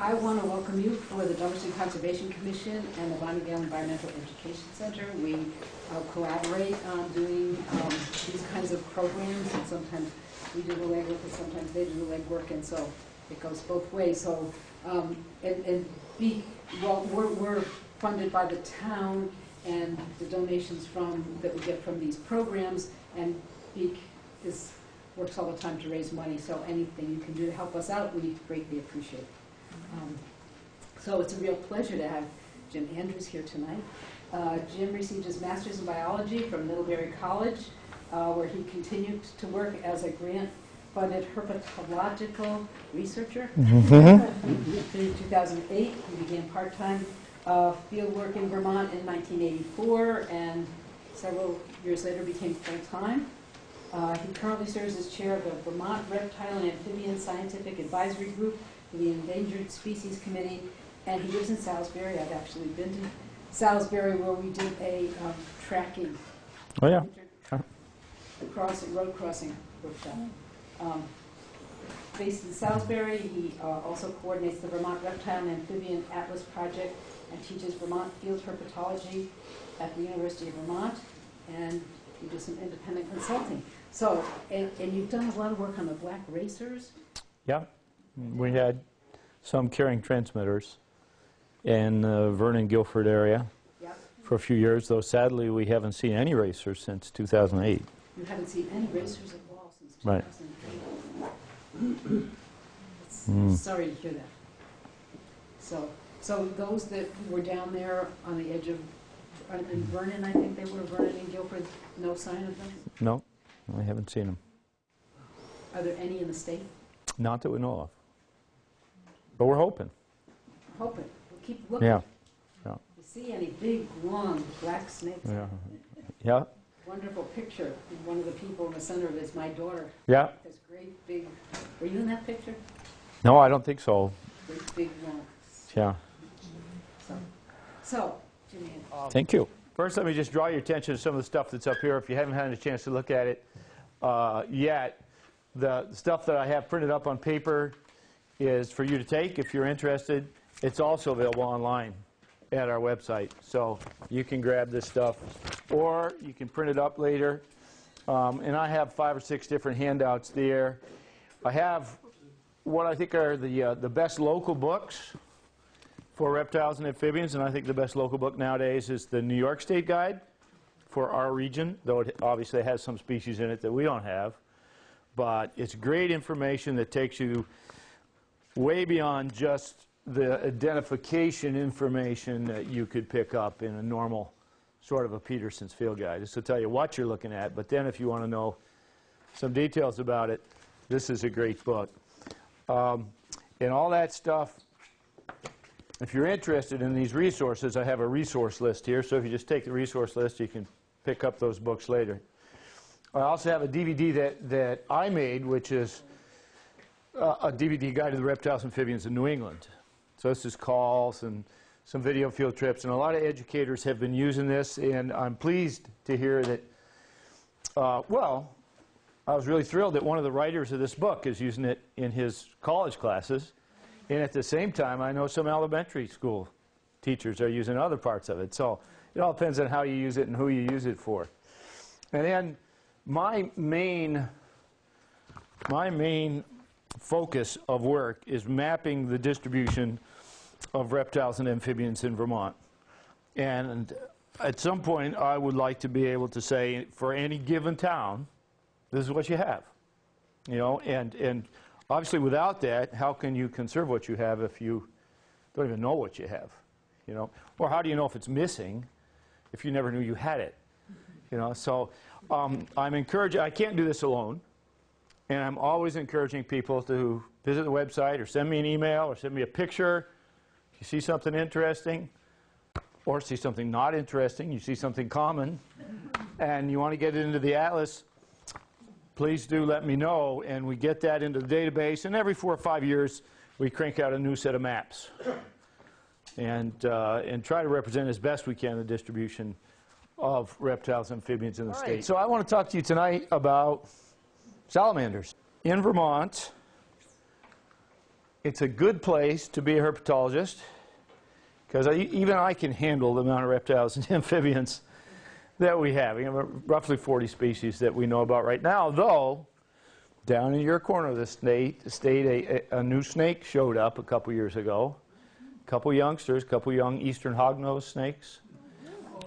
I want to welcome you for the Dummerston Conservation Commission and the Bonnegale Environmental Education Center. We collaborate on doing these kinds of programs, and sometimes we do the legwork and sometimes they do the legwork, and so it goes both ways. So, we're funded by the town and the donations that we get from these programs, and BEAC works all the time to raise money, so anything you can do to help us out, we greatly appreciate. So it's a real pleasure to have Jim Andrews here tonight. Jim received his master's in biology from Middlebury College, where he continued to work as a grant-funded herpetological researcher. In 2008, he began part-time field work in Vermont in 1984, and several years later became full-time. He currently serves as chair of the Vermont Reptile and Amphibian Scientific Advisory Group for the Endangered Species Committee, and he lives in Salisbury. I've actually been to Salisbury, where we did a tracking, road crossing workshop. Based in Salisbury, he also coordinates the Vermont Reptile and Amphibian Atlas Project and teaches Vermont field herpetology at the University of Vermont, and he does some independent consulting. So, and you've done a lot of work on the black racers? Yeah, we had some carrying transmitters in the Vernon-Guilford area for a few years, though sadly we haven't seen any racers since 2008. You haven't seen any racers at all since 2008? Right. Sorry to hear that. So those that were down there on the edge of, in Vernon, I think they were, Vernon and Guilford, no sign of them? No, I haven't seen them. Are there any in the state? Not that we know of. But we're hoping. Hoping. We'll keep looking. Yeah. You see any big, long, black snakes? Yeah. Yeah. Wonderful picture. One of the people in the center of it is my daughter. Yeah. This great big, were you in that picture? No, I don't think so. Great big, long. Yeah. So Jimmy. Thank you. First, let me just draw your attention to some of the stuff that's up here. If you haven't had a chance to look at it yet, the stuff that I have printed up on paper is for you to take if you're interested. It's also available online at our website. So you can grab this stuff, or you can print it up later. And I have 5 or 6 different handouts there. I have what I think are the best local books for reptiles and amphibians, and I think the best local book nowadays is the New York State Guide for our region, though it obviously has some species in it that we don't have. But it's great information that takes you way beyond just the identification information that you could pick up in a normal sort of a Peterson's field guide. This will tell you what you're looking at, but then if you want to know some details about it, this is a great book. And all that stuff, if you're interested in these resources, I have a resource list here, so if you just take the resource list, you can pick up those books later. I also have a DVD that I made, which is a DVD guide to the reptiles and amphibians in New England. So this is calls and some video field trips, and a lot of educators have been using this, and I'm pleased to hear that, well, I was really thrilled that one of the writers of this book is using it in his college classes, and at the same time, I know some elementary school teachers are using other parts of it. So it all depends on how you use it and who you use it for. And then my main focus of work is mapping the distribution of reptiles and amphibians in Vermont. And at some point, I would like to be able to say, for any given town, this is what you have. You know, and obviously without that, how can you conserve what you have if you don't even know what you have? You know, or how do you know if it's missing if you never knew you had it? You know, so I'm encouraging, I can't do this alone, and I'm always encouraging people to visit the website or send me an email or send me a picture. If you see something interesting or see something not interesting, you see something common, and you want to get it into the atlas, please do let me know, and we get that into the database, and every 4 or 5 years we crank out a new set of maps and try to represent as best we can the distribution of reptiles and amphibians in the state. So I want to talk to you tonight about salamanders. In Vermont, It's a good place to be a herpetologist because even I can handle the amount of reptiles and amphibians that we have. We have roughly 40 species that we know about right now, though down in your corner of the state a new snake showed up a couple years ago. A couple youngsters, a couple young eastern hognose snakes.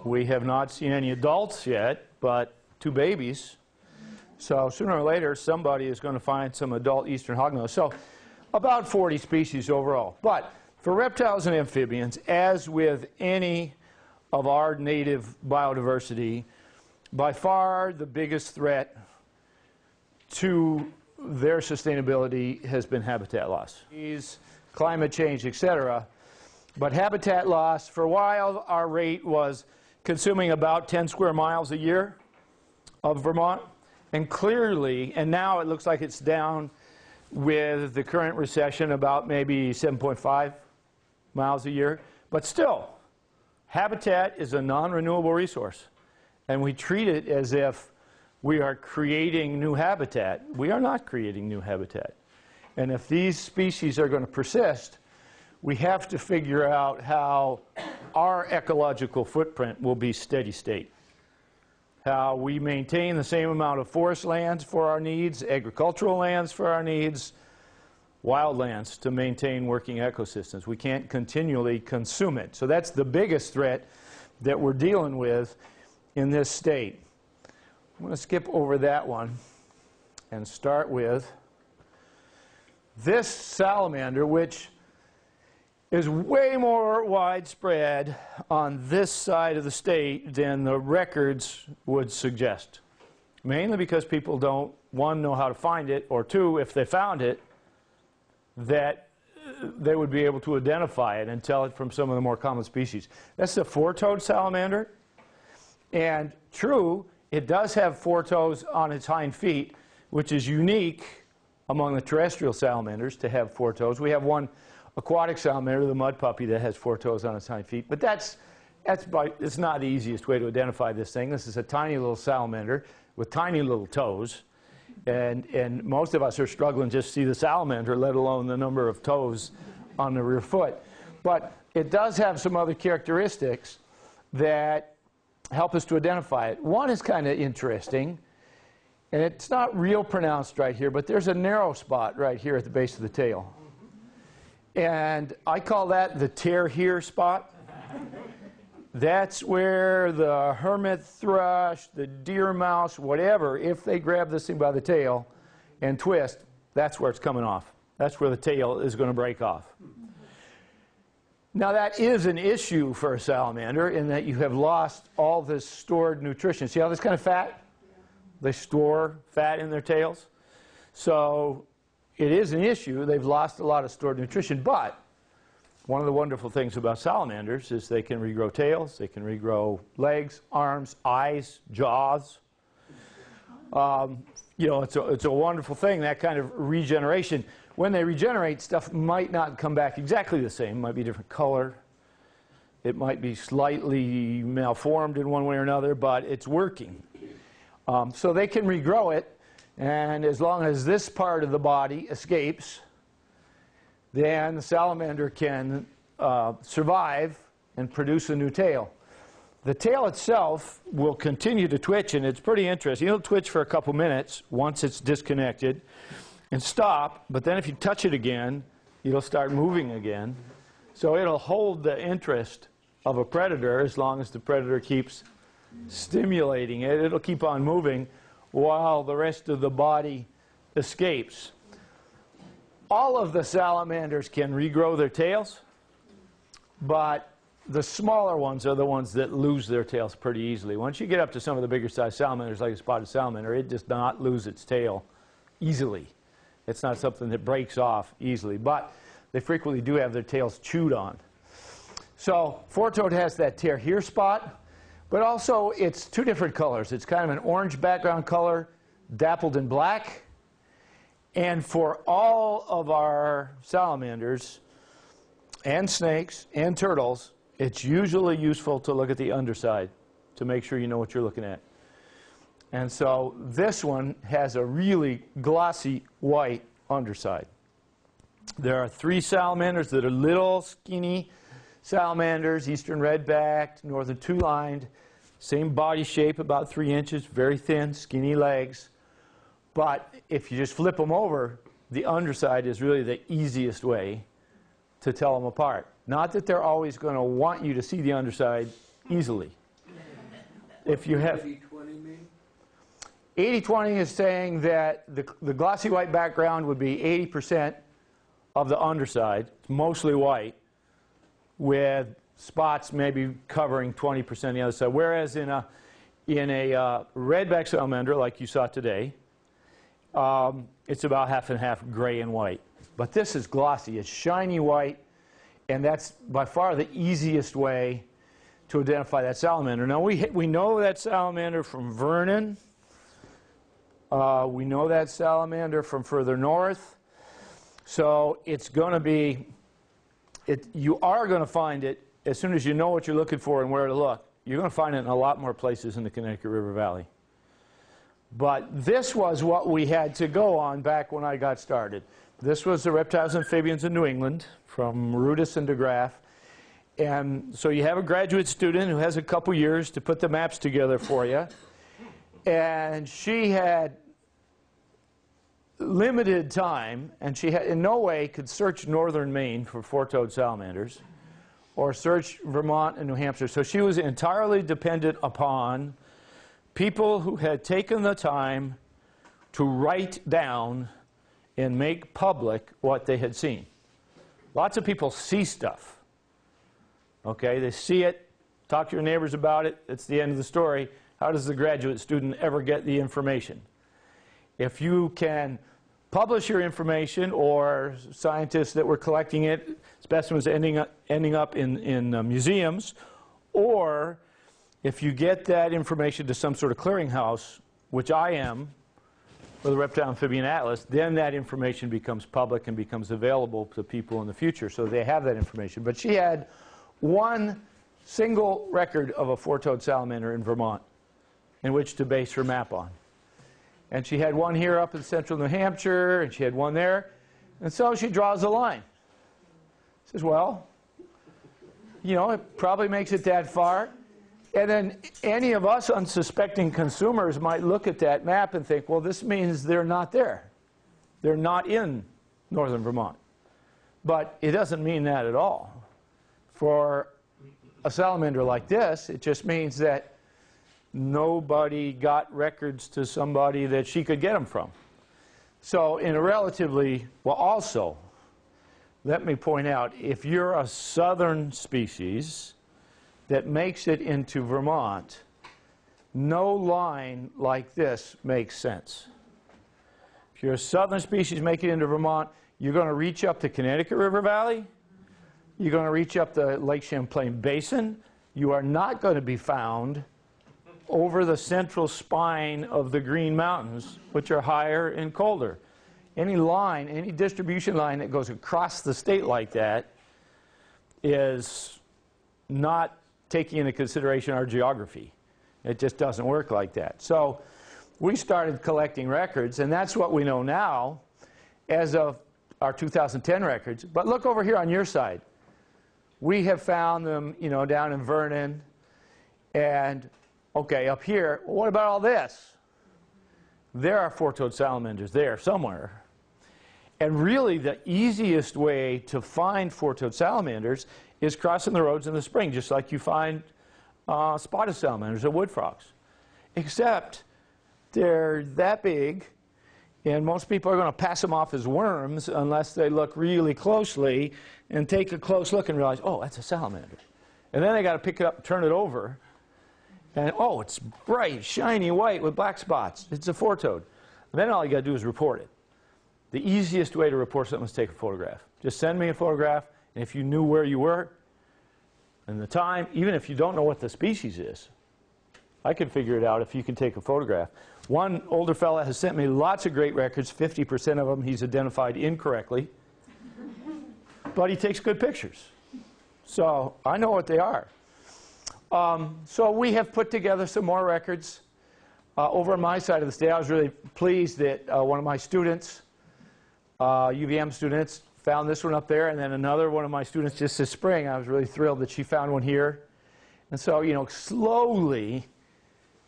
We have not seen any adults yet, but 2 babies. So sooner or later, somebody is going to find some adult eastern hognose. So about 40 species overall. But for reptiles and amphibians, as with any of our native biodiversity, by far the biggest threat to their sustainability has been habitat loss. Climate change, etc. But habitat loss, for a while, our rate was consuming about 10 square miles a year of Vermont. And clearly, and now it looks like it's down with the current recession about maybe 7.5 miles a year. But still, habitat is a non-renewable resource. And we treat it as if we are creating new habitat. We are not creating new habitat. And if these species are going to persist, we have to figure out how our ecological footprint will be steady state. How we maintain the same amount of forest lands for our needs, agricultural lands for our needs, wildlands to maintain working ecosystems. We can't continually consume it. So that's the biggest threat that we're dealing with in this state. I'm going to skip over that one and start with this salamander, which is way more widespread on this side of the state than the records would suggest. Mainly because people don't, 1, know how to find it, or 2, if they found it, that they would be able to identify it and tell it from some of the more common species. That's the 4-toed salamander. And true, it does have 4 toes on its hind feet, which is unique among the terrestrial salamanders to have 4 toes. We have one aquatic salamander, the mud puppy, that has 4 toes on its hind feet. But it's not the easiest way to identify this thing. This is a tiny little salamander with tiny little toes. And most of us are struggling just to see the salamander, let alone the number of toes on the rear foot. But it does have some other characteristics that help us to identify it. One is kind of interesting, and it's not real pronounced right here, but there's a narrow spot right here at the base of the tail. And I call that the tear here spot. That's where the hermit thrush, the deer mouse, whatever, if they grab this thing by the tail and twist, that's where it's coming off. That's where the tail is going to break off. Now that is an issue for a salamander in that you have lost all this stored nutrition. See how this kind of fat? They store fat in their tails. So it is an issue. They've lost a lot of stored nutrition. But one of the wonderful things about salamanders is they can regrow tails, they can regrow legs, arms, eyes, jaws. You know, it's a wonderful thing, that kind of regeneration. When they regenerate, stuff might not come back exactly the same. It might be a different color. It might be slightly malformed in one way or another, but it's working. So they can regrow it, and as long as this part of the body escapes, then the salamander can survive and produce a new tail. The tail itself will continue to twitch, and it's pretty interesting. It'll twitch for a couple minutes once it's disconnected and stop, but then if you touch it again, it'll start moving again. So it'll hold the interest of a predator as long as the predator keeps stimulating it. It'll keep on moving while the rest of the body escapes. All of the salamanders can regrow their tails, but the smaller ones are the ones that lose their tails pretty easily. Once you get up to some of the bigger sized salamanders, like a spotted salamander, it does not lose its tail easily. It's not something that breaks off easily, but they frequently do have their tails chewed on. So 4-toed has that tear here spot, but also it's 2 different colors. It's kind of an orange background color, dappled in black. And for all of our salamanders and snakes and turtles, it's usually useful to look at the underside to make sure you know what you're looking at. And so this one has a really glossy white underside. There are 3 salamanders that are little, skinny salamanders, eastern red-backed, northern two-lined, same body shape, about 3 inches, very thin, skinny legs. But if you just flip them over, the underside is really the easiest way to tell them apart. Not that they're always going to want you to see the underside easily. If you have 80-20 mean? 80-20 is saying that the glossy white background would be 80% of the underside. It's mostly white, with spots maybe covering 20% of the other side. Whereas in a redback salamander, like you saw today, it's about half and half gray and white. But this is glossy. It's shiny white, and that's by far the easiest way to identify that salamander. Now, we know that salamander from Vernon. We know that salamander from further north. So it's going to be, you are going to find it as soon as you know what you're looking for and where to look. You're going to find it in a lot more places in the Connecticut River Valley. But this was what we had to go on back when I got started. This was the reptiles and amphibians in New England, from Rudis and DeGraff. And so you have a graduate student who has a couple years to put the maps together for you. And she had limited time, and she had, in no way could search northern Maine for four-toed salamanders or search Vermont and New Hampshire. So she was entirely dependent upon people who had taken the time to write down and make public what they had seen. Lots of people see stuff. Okay, they see it, talk to your neighbors about it, it's the end of the story. How does the graduate student ever get the information? If you can publish your information, or scientists that were collecting it, specimens ending up in museums, or if you get that information to some sort of clearinghouse, which I am, for the Reptile Amphibian Atlas, then that information becomes public and becomes available to people in the future, so they have that information. But she had one single record of a four-toed salamander in Vermont in which to base her map on. And she had one here up in central New Hampshire, and she had one there. And so she draws a line. Says, well, you know, it probably makes it that far. And then any of us unsuspecting consumers might look at that map and think, well, this means they're not there. They're not in northern Vermont. But it doesn't mean that at all. For a salamander like this, it just means that nobody got records to somebody that she could get them from. So in a relatively, well, also, let me point out, if you're a southern species that makes it into Vermont, no line like this makes sense. If you're a southern species making it into Vermont, you're going to reach up the Connecticut River Valley, you're going to reach up the Lake Champlain Basin, you are not going to be found over the central spine of the Green Mountains, which are higher and colder. Any line, any distribution line that goes across the state like that is not taking into consideration our geography. It just doesn't work like that. So we started collecting records, and that's what we know now as of our 2010 records. But look over here on your side. We have found them, you know, down in Vernon, and okay, up here, what about all this? There are four-toed salamanders there somewhere. And really the easiest way to find four-toed salamanders is crossing the roads in the spring, just like you find spotted salamanders or wood frogs. Except they're that big, and most people are going to pass them off as worms unless they look really closely and take a close look and realize, oh, that's a salamander. And then they got to pick it up and turn it over. And, oh, it's bright, shiny white with black spots. It's a four-toed. Then all you got to do is report it. The easiest way to report something is take a photograph. Just send me a photograph, and if you knew where you were and the time, even if you don't know what the species is, I can figure it out if you can take a photograph. One older fella has sent me lots of great records. 50% of them he's identified incorrectly, but he takes good pictures. So I know what they are. So we have put together some more records. Over on my side of the state, I was really pleased that one of my students, UVM students, found this one up there, and then another one of my students just this spring, I was really thrilled that she found one here. And so, you know, slowly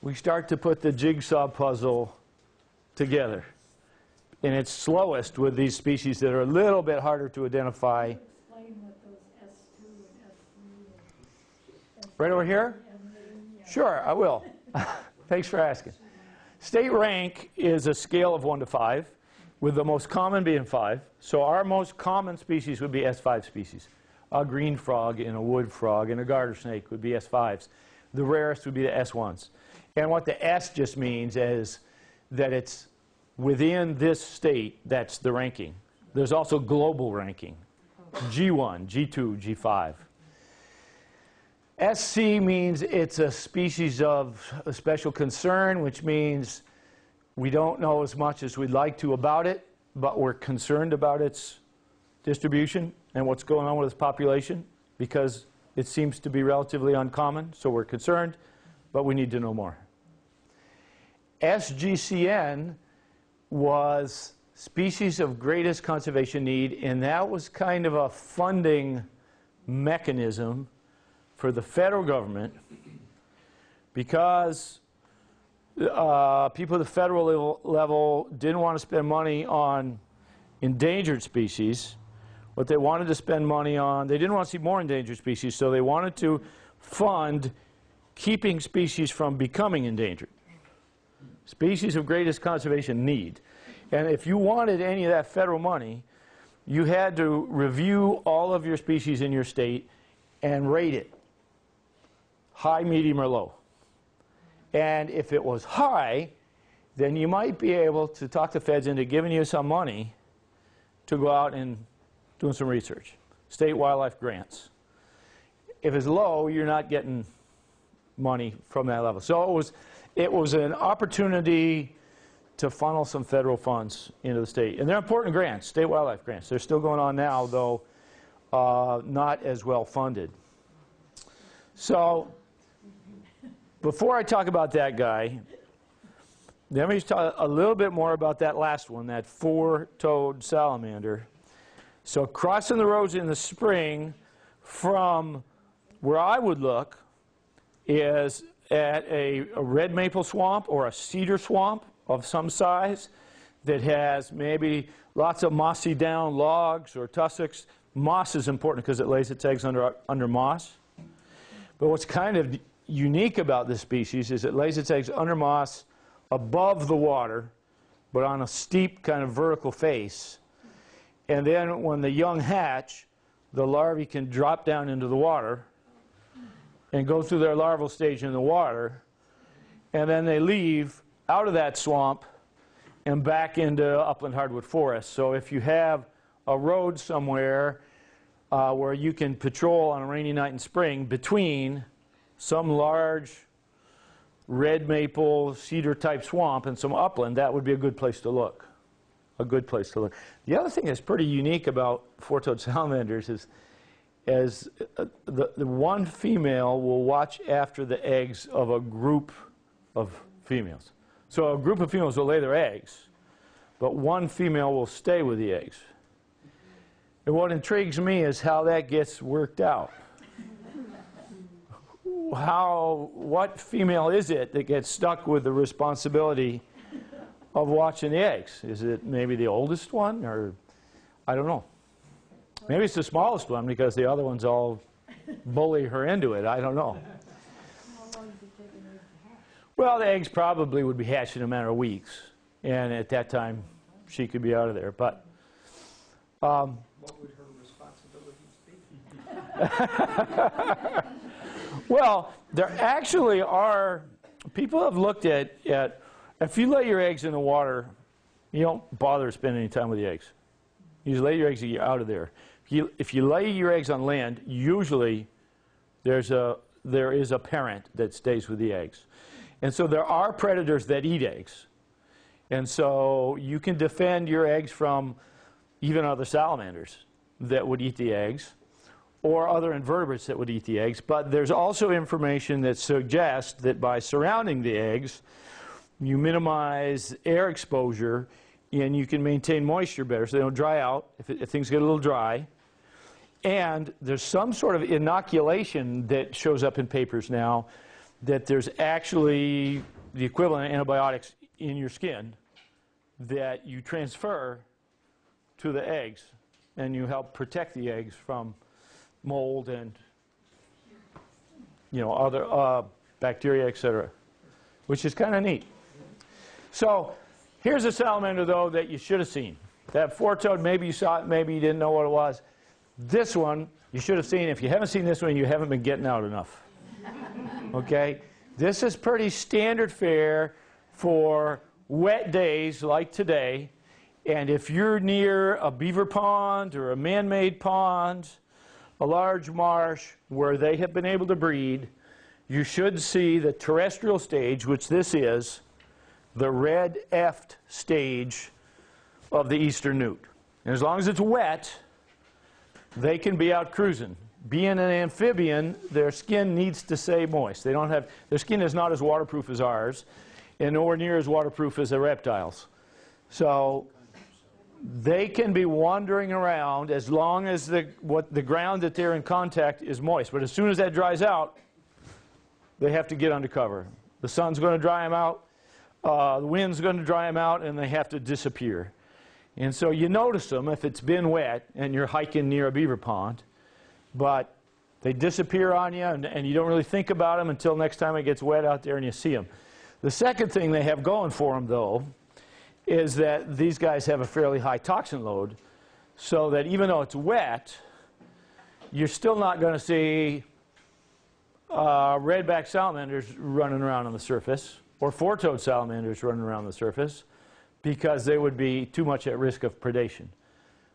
we start to put the jigsaw puzzle together. And it's slowest with these species that are a little bit harder to identify. Explain what those S2 and S3 Right over here? Sure, I will. Thanks for asking. State rank is a scale of 1 to 5, with the most common being 5. So our most common species would be S5 species. A green frog and a wood frog and a garter snake would be S5s. The rarest would be the S1s. And what the S just means is that it's within this state, that's the ranking. There's also global ranking, G1, G2, G5. SC means it's a species of a special concern, which means we don't know as much as we'd like to about it, but we're concerned about its distribution and what's going on with its population because it seems to be relatively uncommon, so we're concerned, but we need to know more. SGCN was species of greatest conservation need, and that was kind of a funding mechanism for the federal government because people at the federal level didn't want to spend money on endangered species. What they wanted to spend money on, they didn't want to see more endangered species, so they wanted to fund keeping species from becoming endangered. Species of greatest conservation need. And if you wanted any of that federal money, you had to review all of your species in your state and rate it. High, medium, or low. And if it was high, then you might be able to talk the feds into giving you some money to go out and doing some research. State wildlife grants. If it's low, you're not getting money from that level. So it was an opportunity to funnel some federal funds into the state. And they're important grants, state wildlife grants. They're still going on now, though not as well funded. So before I talk about that guy, let me talk a little bit more about that last one, that four-toed salamander. So crossing the roads in the spring from where I would look is at a red maple swamp or a cedar swamp of some size that has maybe lots of mossy down logs or tussocks. Moss is important because it lays its eggs under moss. But what's kind of unique about this species is it lays its eggs under moss above the water, but on a steep kind of vertical face. And then when the young hatch, the larvae can drop down into the water and go through their larval stage in the water, and then they leave out of that swamp and back into upland hardwood forest. So if you have a road somewhere where you can patrol on a rainy night in spring between some large red maple cedar type swamp and some upland, that would be a good place to look. A good place to look. The other thing that's pretty unique about four-toed salamanders is the one female will watch after the eggs of a group of females. So a group of females will lay their eggs, but one female will stay with the eggs. And what intrigues me is how that gets worked out. What female is it that gets stuck with the responsibility of watching the eggs? Is it maybe the oldest one, or I don't know. Maybe it's the smallest one because the other ones all bully her into it. I don't know. How long does it take an egg to hatch? Well, the eggs probably would be hatched in a matter of weeks, and at that time she could be out of there. But what would her responsibilities be? well, there actually are people have looked at if you lay your eggs in the water, you don't bother spending any time with the eggs. You just lay your eggs and you're out of there. If you lay your eggs on land, usually there is a parent that stays with the eggs. And so there are predators that eat eggs. And so you can defend your eggs from even other salamanders that would eat the eggs or other invertebrates that would eat the eggs. But there's also information that suggests that by surrounding the eggs, you minimize air exposure and you can maintain moisture better so they don't dry out if things get a little dry. And there's some sort of inoculation that shows up in papers now that there's actually the equivalent of antibiotics in your skin that you transfer to the eggs, and you help protect the eggs from mold and other bacteria, etc., which is kind of neat. So here's a salamander, though, that you should have seen. That four-toed, maybe you saw it, maybe you didn't know what it was. This one, you should have seen. If you haven't seen this one, you haven't been getting out enough. Okay? This is pretty standard fare for wet days like today. And if you're near a beaver pond or a man-made pond, a large marsh where they have been able to breed, you should see the terrestrial stage, which this is, the red-effed stage of the eastern newt. And as long as it's wet, they can be out cruising. Being an amphibian, their skin needs to stay moist. Their skin is not as waterproof as ours, and nowhere near as waterproof as the reptiles. So they can be wandering around as long as the ground that they're in contact is moist. But as soon as that dries out, they have to get under cover. The sun's going to dry them out, the wind's going to dry them out, and they have to disappear. And so you notice them if it's been wet and you're hiking near a beaver pond, but they disappear on you, and you don't really think about them until next time it gets wet out there and you see them. The second thing they have going for them, though, is that these guys have a fairly high toxin load, so that even though it's wet, you're still not going to see redback salamanders running around on the surface, or four-toed salamanders running around the surface, because they would be too much at risk of predation.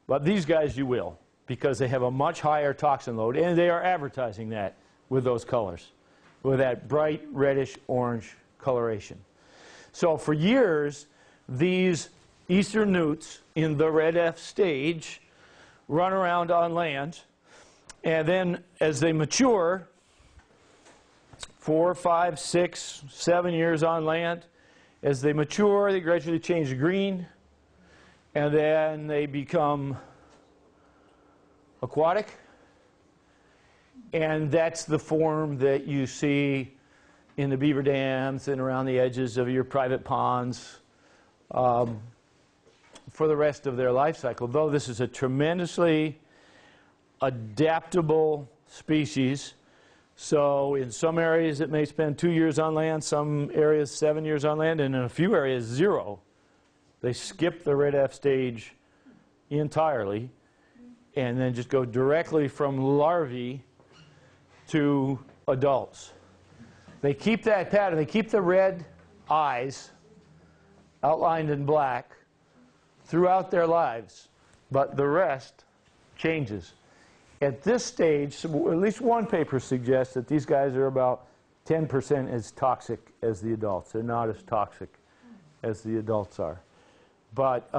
But these guys you will, because they have a much higher toxin load, and they are advertising that with those colors, with that bright reddish orange coloration. So for years, these eastern newts in the red F stage run around on land, and then as they mature, 4, 5, 6, 7 years on land, as they mature, they gradually change to green, and then they become aquatic. And that's the form that you see in the beaver dams and around the edges of your private ponds for the rest of their life cycle. Though this is a tremendously adaptable species. So in some areas it may spend 2 years on land, some areas 7 years on land, and in a few areas 0. They skip the red F stage entirely and then just go directly from larvae to adults. They keep that pattern. They keep the red eyes outlined in black throughout their lives, but the rest changes. At this stage, at least one paper suggests that these guys are about 10% as toxic as the adults. They're not as toxic as the adults are. But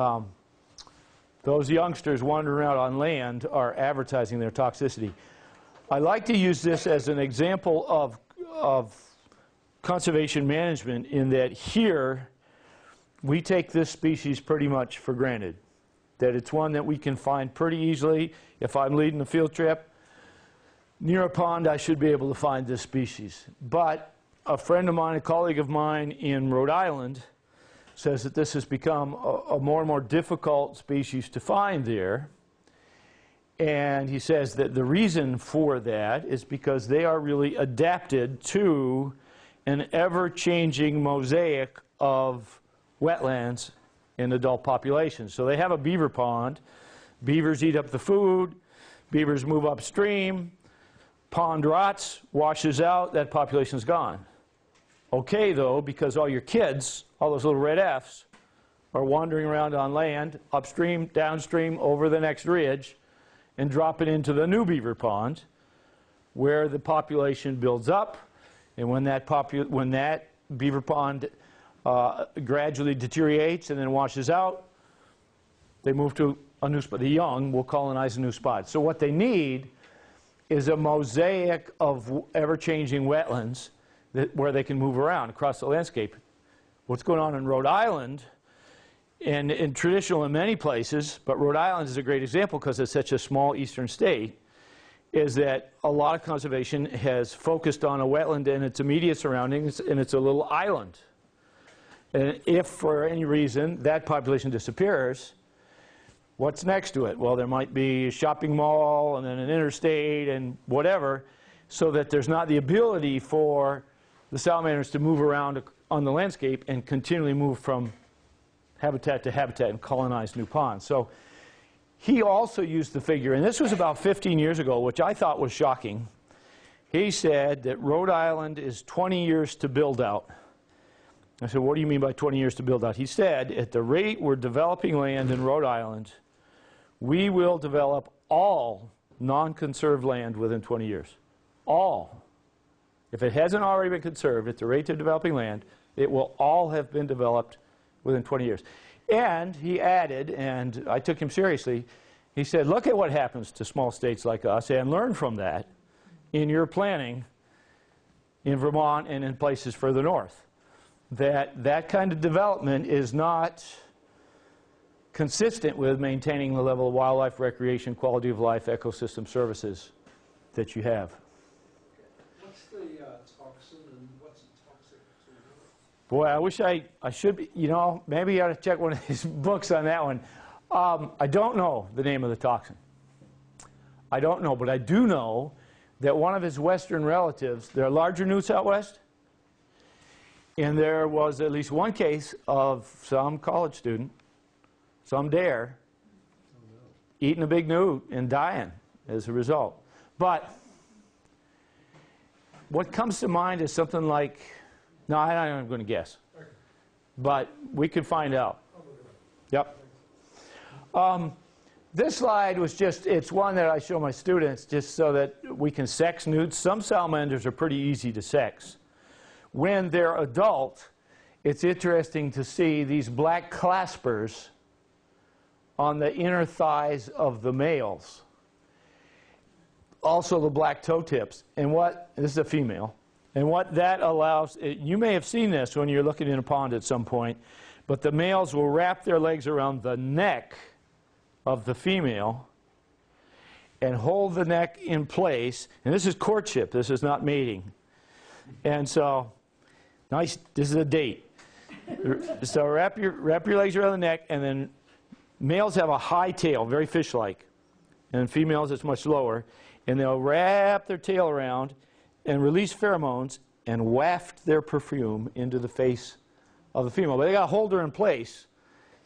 those youngsters wandering out on land are advertising their toxicity. I like to use this as an example of conservation management in that here we take this species pretty much for granted. That it's one that we can find pretty easily. If I'm leading a field trip near a pond, I should be able to find this species. But a friend of mine, a colleague of mine in Rhode Island, says that this has become a more and more difficult species to find there. And he says that the reason for that is because they are really adapted to an ever-changing mosaic of wetlands in adult populations. So they have a beaver pond. Beavers eat up the food. Beavers move upstream. Pond rots, washes out, that population's gone. Okay, though, because all your kids, all those little red Fs, are wandering around on land, upstream, downstream, over the next ridge, and dropping into the new beaver pond, where the population builds up, and when that beaver pond gradually deteriorates and then washes out, they move to a new spot. The young will colonize a new spot. So what they need is a mosaic of ever-changing wetlands where they can move around across the landscape. What's going on in Rhode Island and traditional in many places, but Rhode Island is a great example because it's such a small eastern state, is that a lot of conservation has focused on a wetland and its immediate surroundings, and it's a little island. And if for any reason that population disappears, what's next to it? Well, there might be a shopping mall and then an interstate and whatever, so that there's not the ability for the salamanders to move around on the landscape and continually move from habitat to habitat and colonize new ponds. So he also used the figure, and this was about 15 years ago, which I thought was shocking. He said that Rhode Island is 20 years to build out. I said, what do you mean by 20 years to build out? He said, at the rate we're developing land in Rhode Island, we will develop all non-conserved land within 20 years. All. If it hasn't already been conserved at the rate of developing land, it will all have been developed within 20 years. And he added, and I took him seriously, he said, look at what happens to small states like us and learn from that in your planning in Vermont and in places further north. That kind of development is not consistent with maintaining the level of wildlife, recreation, quality of life, ecosystem services that you have. What's the toxin and what's toxic to? Boy, I wish I should be, you know, maybe I ought to check one of his books on that one. I don't know the name of the toxin. I don't know, but I do know that one of his western relatives, there are larger newts out west, and there was at least one case of some college student, some dare, eating a big newt and dying as a result. But what comes to mind is something like, no, I'm going to guess. But we could find out. Yep. This slide was just, it's one that I show my students just so that we can sex newts. Some salamanders are pretty easy to sex. When they're adult, it's interesting to see these black claspers on the inner thighs of the males. Also the black toe tips. And this is a female. And what that allows, you may have seen this when you're looking in a pond at some point, but the males will wrap their legs around the neck of the female and hold the neck in place. And this is courtship. This is not mating. And so, nice, this is a date. So wrap your legs around the neck, and then males have a high tail, very fish-like, and females it's much lower. And they'll wrap their tail around and release pheromones and waft their perfume into the face of the female. But they got to hold her in place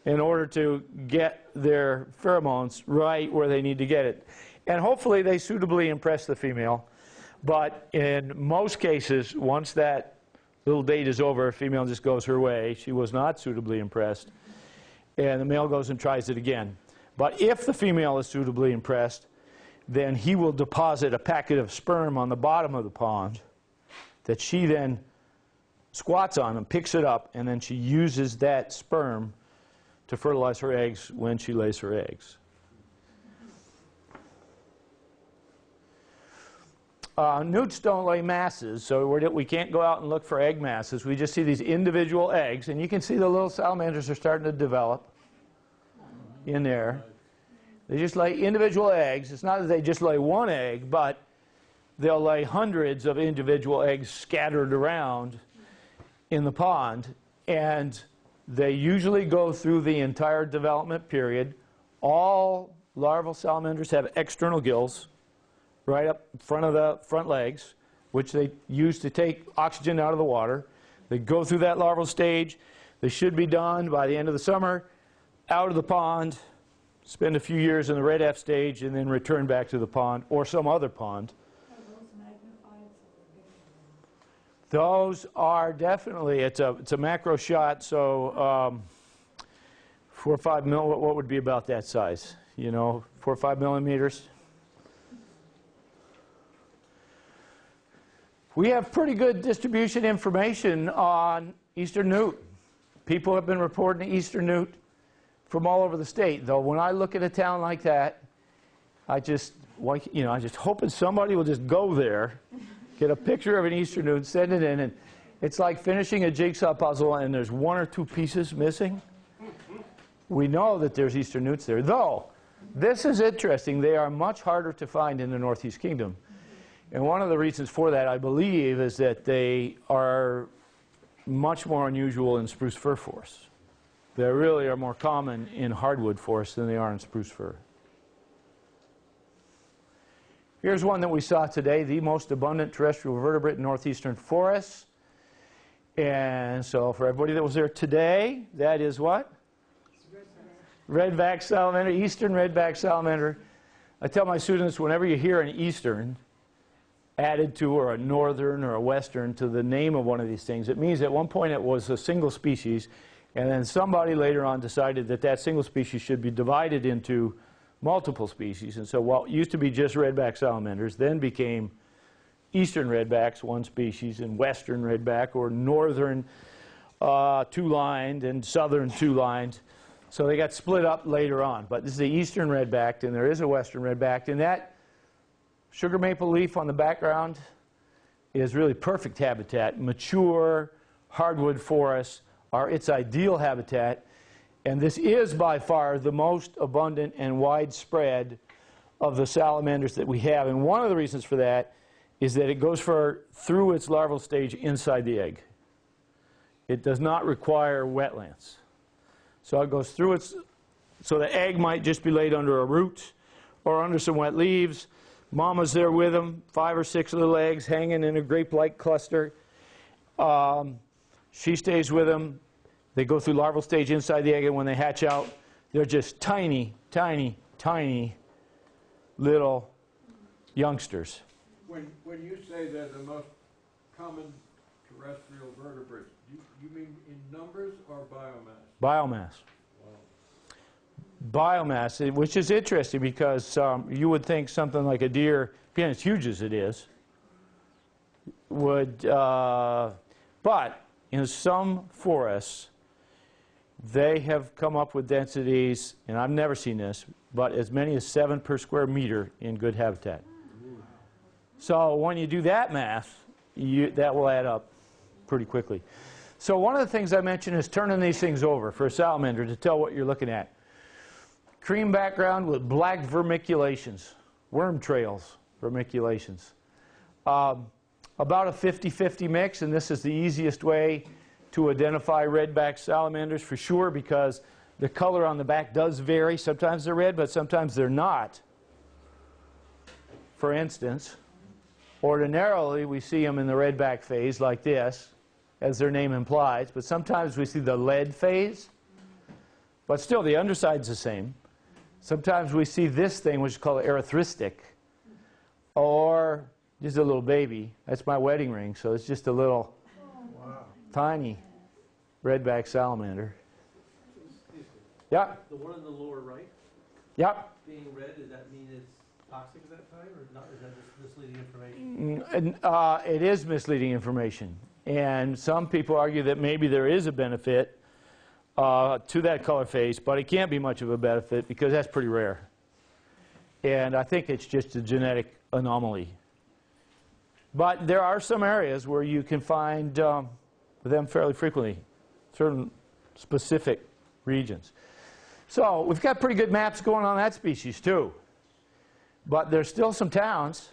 in order to get their pheromones right where they need to get it. And hopefully they suitably impress the female. But in most cases, once that little date is over, a female just goes her way. She was not suitably impressed. And the male goes and tries it again. But if the female is suitably impressed, then he will deposit a packet of sperm on the bottom of the pond that she then squats on and picks it up, and then she uses that sperm to fertilize her eggs when she lays her eggs. Newts don't lay masses, so we can't go out and look for egg masses. We just see these individual eggs, and you can see the little salamanders are starting to develop in there. They just lay individual eggs. It's not that they just lay one egg, but they'll lay hundreds of individual eggs scattered around in the pond, and they usually go through the entire development period. All larval salamanders have external gills right up in front of the front legs, which they use to take oxygen out of the water. They go through that larval stage. They should be done by the end of the summer, out of the pond, spend a few years in the red F stage, and then return back to the pond or some other pond. Are those magnified? Those are definitely, it's a macro shot, so 4 or 5 mil, what would be about that size? You know, 4 or 5 millimeters. We have pretty good distribution information on eastern newt. People have been reporting eastern newt from all over the state. Though when I look at a town like that, I just hoping somebody will just go there, get a picture of an eastern newt, send it in, and it's like finishing a jigsaw puzzle and there's 1 or 2 pieces missing. we know that there's eastern newts there. Though, this is interesting, they are much harder to find in the Northeast Kingdom. And one of the reasons for that, I believe, is that they are much more unusual in spruce fir forests. They really are more common in hardwood forests than they are in spruce fir. Here's one that we saw today, the most abundant terrestrial vertebrate in northeastern forests. And so for everybody that was there today, that is what? Redback salamander, eastern redback salamander. I tell my students, whenever you hear an eastern added to, or a northern or a western to the name of one of these things, it means at one point it was a single species, and then somebody later on decided that that single species should be divided into multiple species. And so what used to be just redback salamanders then became eastern redbacks, one species, and western redback, or northern two-lined and southern two-lined. So they got split up later on. But this is the eastern redbacked, and there is a western redbacked. And that sugar maple leaf on the background is really perfect habitat. Mature hardwood forests are its ideal habitat. And this is by far the most abundant and widespread of the salamanders that we have. And one of the reasons for that is that it goes through its larval stage inside the egg. It does not require wetlands. So it goes through so the egg might just be laid under a root or under some wet leaves. Mama's there with them, 5 or 6 little eggs hanging in a grape-like cluster. She stays with them. They go through larval stage inside the egg, and when they hatch out, they're just tiny, tiny, tiny little youngsters. When you say they're the most common terrestrial vertebrates, you mean in numbers or biomass? Biomass. Wow. Biomass, which is interesting because you would think something like a deer, being as huge as it is, would, but in some forests, they have come up with densities, and I've never seen this, but as many as 7 per square meter in good habitat. So when you do that math, that will add up pretty quickly. So one of the things I mentioned is turning these things over for a salamander to tell what you're looking at. Cream background with black vermiculations, worm trails, vermiculations. About a 50-50 mix, and this is the easiest way to identify redback salamanders for sure, because the color on the back does vary. Sometimes they're red, but sometimes they're not. For instance, ordinarily we see them in the redback phase like this, as their name implies, but sometimes we see the lead phase, but still the underside's the same. Sometimes we see this thing, which is called erythristic, or just a little baby. That's my wedding ring, so it's just a little tiny redback salamander. Yeah. The one in the lower right, Yep. being red, does that mean it's toxic at that time, or not? Is that just misleading information? It is misleading information. And some people argue that maybe there is a benefit to that color phase, but it can't be much of a benefit because that's pretty rare. And I think it's just a genetic anomaly. But there are some areas where you can find them fairly frequently, certain specific regions. So we've got pretty good maps going on that species too. But there's still some towns.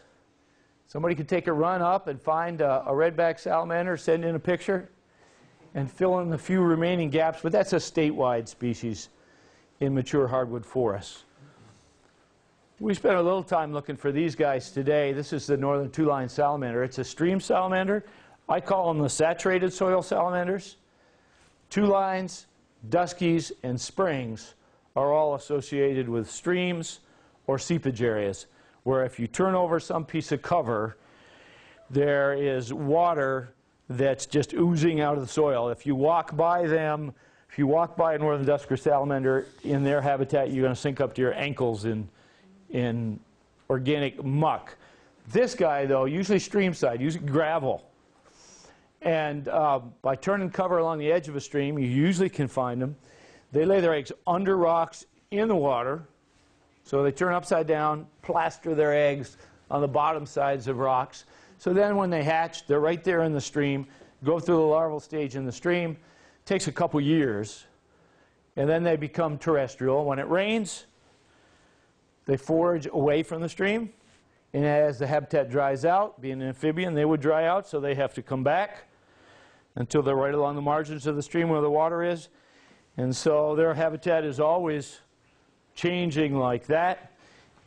Somebody could take a run up and find a redback salamander, send in a picture, and fill in the few remaining gaps. But that's a statewide species in mature hardwood forests. We spent a little time looking for these guys today. This is the northern two-line salamander. It's a stream salamander. I call them the saturated soil salamanders. Two lines, duskies, and springs are all associated with streams or seepage areas, where if you turn over some piece of cover, there is water that's just oozing out of the soil. If you walk by them, if you walk by a northern dusker salamander in their habitat, you're going to sink up to your ankles in organic muck. This guy, though, usually streamside, usually gravel. And by turning cover along the edge of a stream, you usually can find them. They lay their eggs under rocks in the water. So they turn upside down, plaster their eggs on the bottom sides of rocks. So then when they hatch, they're right there in the stream, go through the larval stage in the stream. It takes a couple years. and then they become terrestrial. When it rains, they forage away from the stream, and as the habitat dries out, being an amphibian, they would dry out, so they have to come back until they're right along the margins of the stream where the water is. And so their habitat is always changing like that,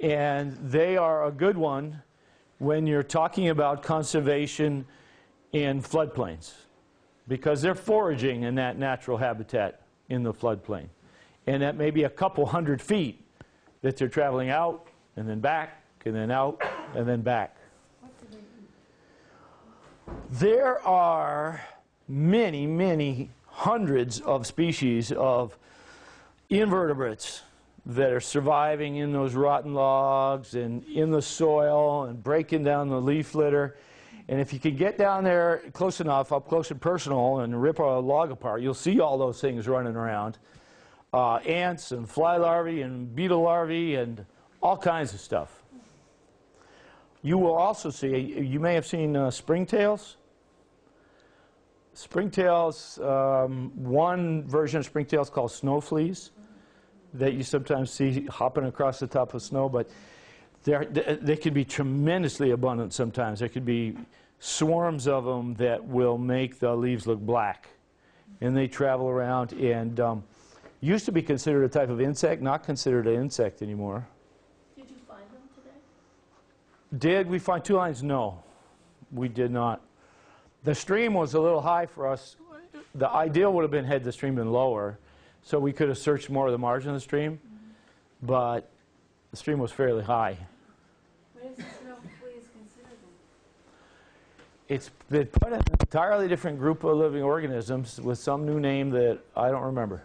and they are a good one when you're talking about conservation in floodplains, because they're foraging in that natural habitat in the floodplain. And that may be a couple hundred feet that they're traveling out and then back and then out and then back. What do they eat? There are many, many hundreds of species of invertebrates that are surviving in those rotten logs and in the soil and breaking down the leaf litter. And if you can get down there close enough, up close and personal, and rip a log apart, you'll see all those things running around. Ants and fly larvae and beetle larvae and all kinds of stuff. You will also see, you may have seen springtails. Springtails, one version of springtails called snow fleas that you sometimes see hopping across the top of snow, but they can be tremendously abundant sometimes. There could be swarms of them that will make the leaves look black. And they travel around and used to be considered a type of insect, not considered an insect anymore. Did you find them today? Did we find two lines? No, we did not. The stream was a little high for us. The ideal would have been had the stream been lower, so we could have searched more of the margin of the stream, but the stream was fairly high. What is the snow fleas considered then? It's been put in an entirely different group of living organisms with some new name that I don't remember.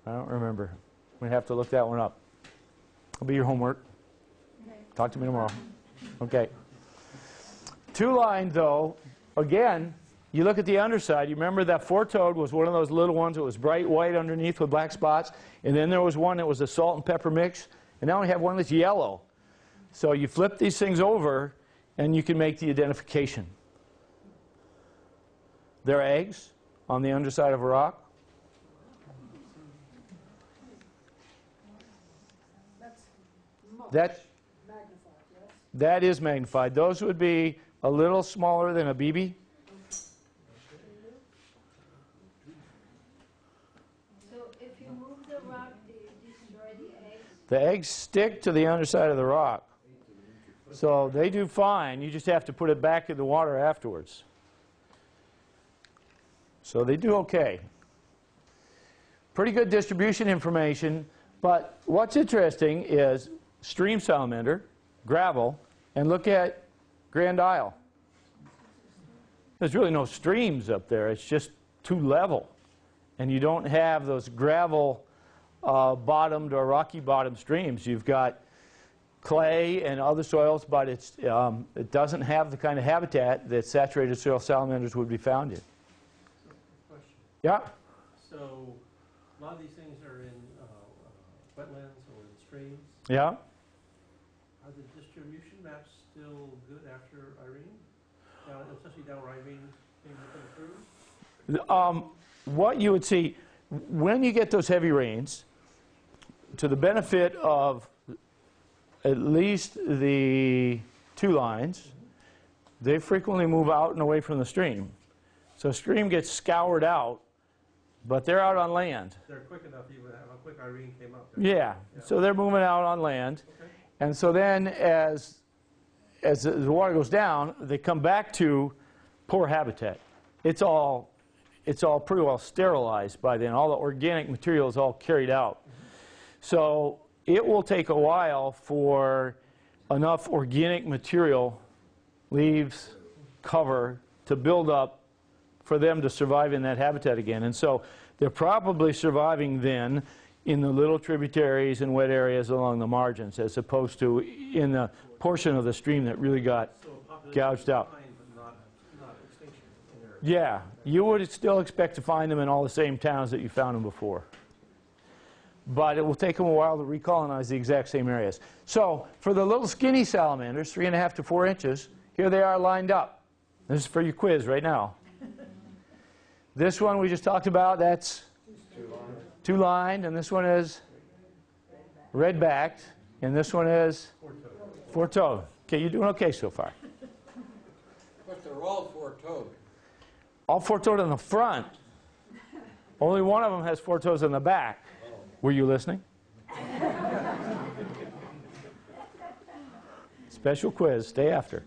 I don't remember. We have to look that one up. It'll be your homework. Okay. Talk to me tomorrow. Okay. Two-line, though, again, you look at the underside. You remember that four-toed was one of those little ones that was bright white underneath with black spots, and then there was one that was a salt and pepper mix, and now we have one that's yellow. So you flip these things over, and you can make the identification. They're eggs on the underside of a rock. That's magnified, yes? That is magnified. Those would be a little smaller than a BB. So if you move the rock, do you destroy the eggs? The eggs stick to the underside of the rock. So they do fine. You just have to put it back in the water afterwards. So they do okay. Pretty good distribution information. But what's interesting is stream salamander, gravel, and look at Grand Isle. There's really no streams up there. It's just too level. And you don't have those gravel bottomed or rocky bottomed streams. You've got clay and other soils, but it doesn't have the kind of habitat that saturated soil salamanders would be found in. Question. Yeah? So a lot of these things are in wetlands or in streams. Yeah? Are the distribution maps still good after Irene? Especially down where Irene came through? What you would see, when you get those heavy rains, to the benefit of at least the two lines, they frequently move out and away from the stream. So stream gets scoured out, but they're out on land. They're quick enough, even how quick Irene came up. Yeah, so they're moving out on land. Okay. And so then as the water goes down, they come back to poor habitat. It's all pretty well sterilized by then. All the organic material is all carried out. So it will take a while for enough organic material, leaves, cover, to build up for them to survive in that habitat again. And so they're probably surviving then in the little tributaries and wet areas along the margins, as opposed to in the portion of the stream that really got gouged out. But not extinction in there. Yeah, you would still expect to find them in all the same towns that you found them before. But it will take them a while to recolonize the exact same areas. So for the little skinny salamanders, 3.5 to 4 inches, here they are lined up. This is for your quiz right now. This one we just talked about, that's two-lined, and this one is red-backed, and this one is four-toed. Okay, you're doing okay so far. But they're all four-toed. All four-toed on the front. Only one of them has four toes on the back. Were you listening? Special quiz, stay after.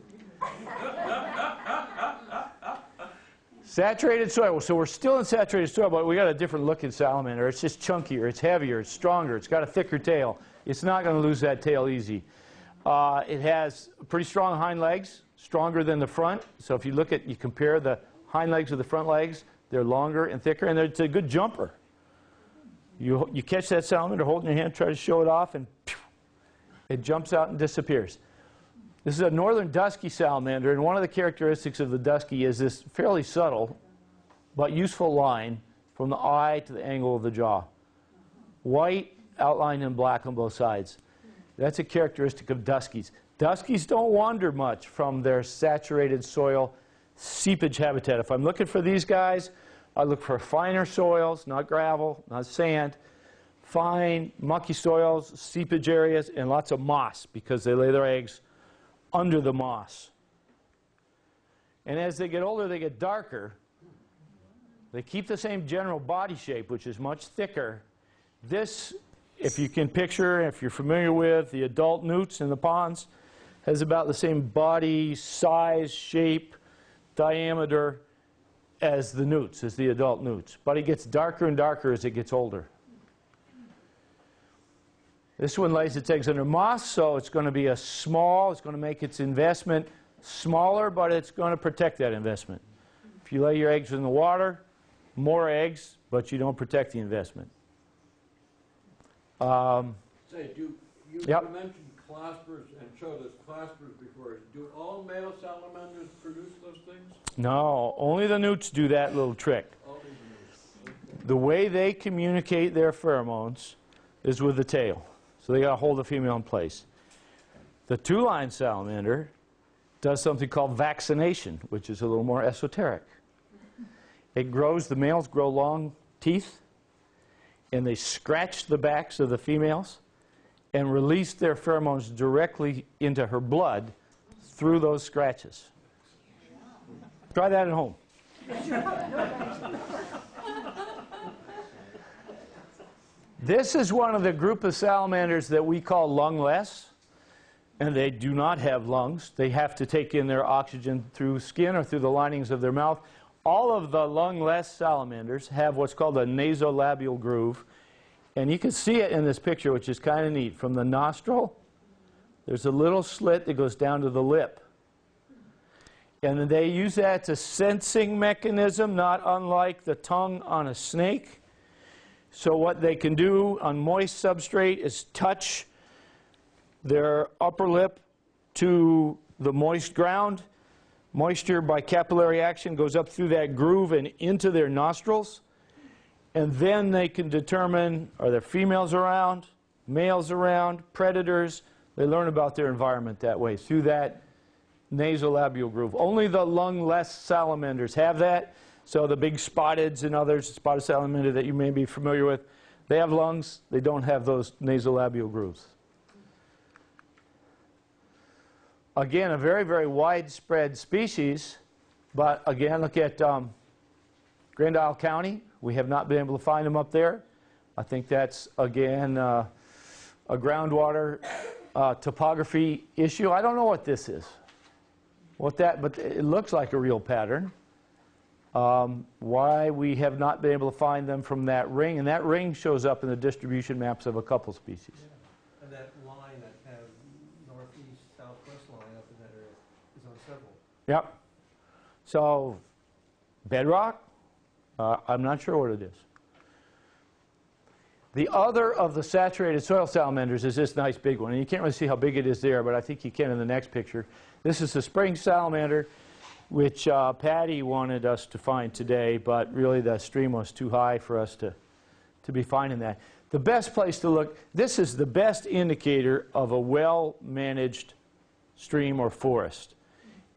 Saturated soil. So we're still in saturated soil, but we got a different looking salamander. It's just chunkier, it's heavier, it's stronger, it's got a thicker tail. It's not going to lose that tail easy. It has pretty strong hind legs, stronger than the front. So if you look at, you compare the hind legs with the front legs, they're longer and thicker, and it's a good jumper. You catch that salamander, hold it in your hand, try to show it off, and phew, it jumps out and disappears. This is a northern dusky salamander, and one of the characteristics of the dusky is this fairly subtle but useful line from the eye to the angle of the jaw. White, outlined in black on both sides. That's a characteristic of duskies. Duskies don't wander much from their saturated soil seepage habitat. If I'm looking for these guys, I look for finer soils, not gravel, not sand, fine, mucky soils, seepage areas, and lots of moss because they lay their eggs under the moss. And as they get older, they get darker. They keep the same general body shape, which is much thicker. This, if you can picture, if you're familiar with the adult newts in the ponds, has about the same body, size, shape, diameter as the newts, as the adult newts. But it gets darker and darker as it gets older. This one lays its eggs under moss, so it's going to be it's going to make its investment smaller, but it's going to protect that investment. If you lay your eggs in the water, more eggs, but you don't protect the investment. Say, you Yep. mentioned claspers and showed us claspers before. Do all male salamanders produce those things? No, only the newts do that little trick. Only the males. The way they communicate their pheromones is with the tail. So they got to hold the female in place. The two-line salamander does something called vaccination, which is a little more esoteric. It grows, the males grow long teeth, and they scratch the backs of the females and release their pheromones directly into her blood through those scratches. Try that at home. This is one of the group of salamanders that we call lungless, and they do not have lungs. They have to take in their oxygen through skin or through the linings of their mouth. All of the lungless salamanders have what's called a nasolabial groove, and you can see it in this picture, which is kind of neat. From the nostril, there's a little slit that goes down to the lip. And then they use that as a sensing mechanism, not unlike the tongue on a snake. So what they can do on moist substrate is touch their upper lip to the moist ground. Moisture by capillary action goes up through that groove and into their nostrils. And then they can determine, are there females around, males around, predators. They learn about their environment that way, through that nasolabial groove. Only the lungless salamanders have that. So the big spotteds and others, spotted salamander that you may be familiar with, they have lungs. They don't have those nasolabial grooves. Again, a very, very widespread species. But again, look at Grand Isle County. We have not been able to find them up there. I think that's, again, a groundwater topography issue. I don't know what this is. But it looks like a real pattern. Why we have not been able to find them from that ring, and that ring shows up in the distribution maps of a couple species. Yeah. And that line, that kind of northeast, southwest line up in that area is on several. Yep. So, bedrock? I'm not sure what it is. The other of the saturated soil salamanders is this nice big one. And you can't really see how big it is there, but I think you can in the next picture. This is the spring salamander, which Patty wanted us to find today, but really the stream was too high for us to be finding that. The best place to look, this is the best indicator of a well-managed stream or forest,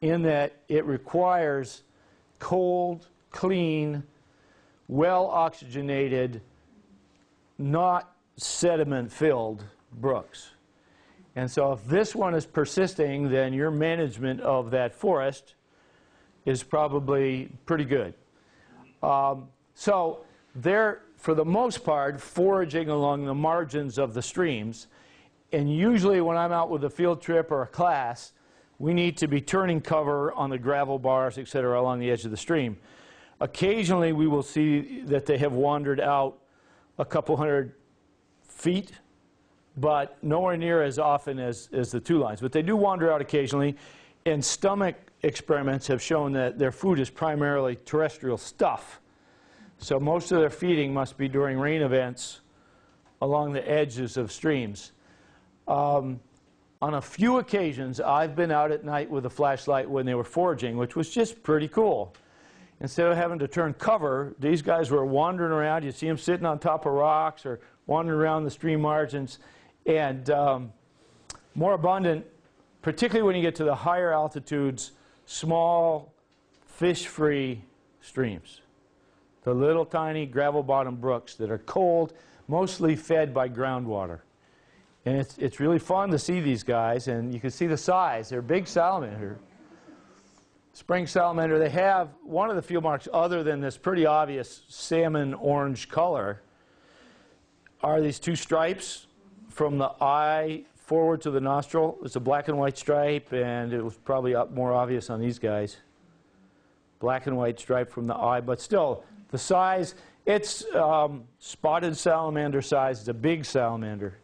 in that it requires cold, clean, well-oxygenated not sediment-filled brooks. And so if this one is persisting, then your management of that forest is probably pretty good. So they're, for the most part, foraging along the margins of the streams. And usually when I'm out with a field trip or a class, we need to be turning cover on the gravel bars, et cetera, along the edge of the stream. Occasionally we will see that they have wandered out a couple hundred feet, but nowhere near as often as the two lines. But they do wander out occasionally, and stomach experiments have shown that their food is primarily terrestrial stuff. So most of their feeding must be during rain events along the edges of streams. On a few occasions, I've been out at night with a flashlight when they were foraging, which was just pretty cool. Instead of having to turn cover, these guys were wandering around. You'd see them sitting on top of rocks or wandering around the stream margins. And more abundant, particularly when you get to the higher altitudes, small, fish-free streams. The little tiny gravel-bottom brooks that are cold, mostly fed by groundwater. And it's really fun to see these guys, and you can see the size. They're big salamander. Spring salamander, they have one of the field marks other than this pretty obvious salmon orange color are these two stripes from the eye forward to the nostril. It's a black and white stripe, and it was probably more obvious on these guys. Black and white stripe from the eye, but still, the size, it's spotted salamander size. It's a big salamander.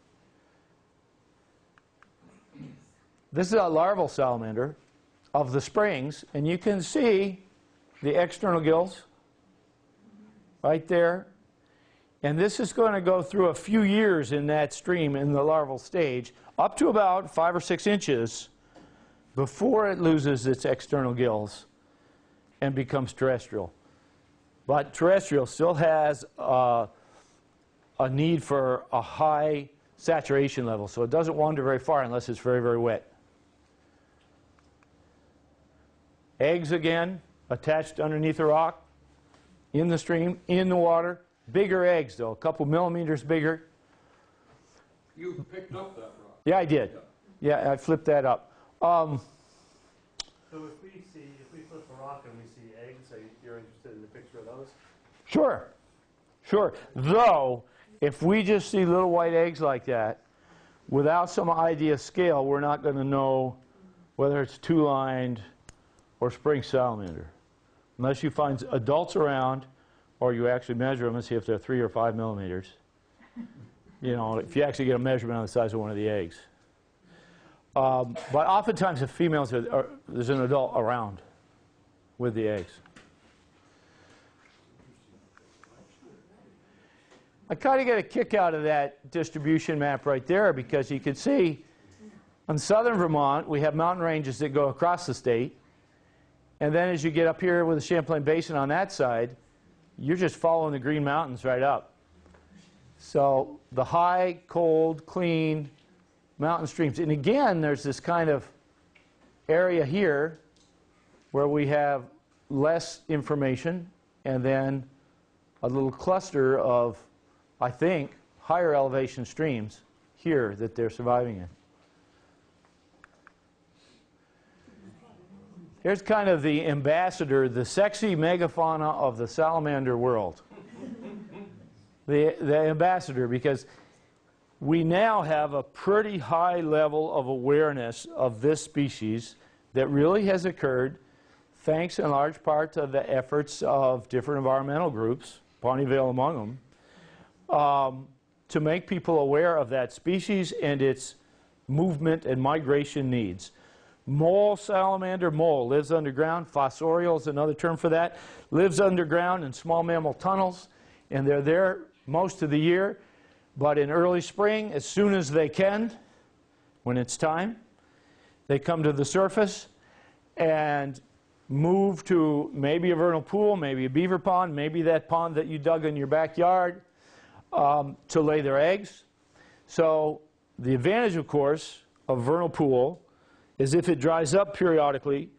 This is a larval salamander of the springs, and you can see the external gills right there. And this is going to go through a few years in that stream in the larval stage, up to about 5 or 6 inches before it loses its external gills and becomes terrestrial. But terrestrial still has a need for a high saturation level, so it doesn't wander very far unless it's very, very wet. Eggs again, attached underneath a rock, in the stream, in the water. Bigger eggs, though, a couple millimeters bigger. You picked up that rock? Yeah, I did. Yeah, I flipped that up. So if we flip a rock and we see eggs, you're interested in the picture of those? Sure, sure. Though, if we just see little white eggs like that, without some idea of scale, we're not going to know whether it's two-lined or spring salamander, unless you find adults around, or you actually measure them and see if they're 3 or 5 millimeters. You know, if you actually get a measurement on the size of one of the eggs. But oftentimes the females, there's an adult around with the eggs. I kind of get a kick out of that distribution map right there, because you can see in southern Vermont we have mountain ranges that go across the state. And then as you get up here with the Champlain Basin on that side, you're just following the Green Mountains right up. So the high, cold, clean mountain streams. And again, there's this kind of area here where we have less information, and then a little cluster of, I think, higher elevation streams here that they're surviving in. Here's kind of the ambassador, the sexy megafauna of the salamander world. The ambassador, because we now have a pretty high level of awareness of this species that really has occurred thanks in large part to the efforts of different environmental groups, Ponyvale among them, to make people aware of that species and its movement and migration needs. Mole salamander, mole, lives underground. Fossorial is another term for that. Lives underground in small mammal tunnels, and they're there most of the year. But in early spring, as soon as they can, when it's time, they come to the surface and move to maybe a vernal pool, maybe a beaver pond, maybe that pond that you dug in your backyard to lay their eggs. So the advantage, of course, of vernal pool is if it dries up periodically,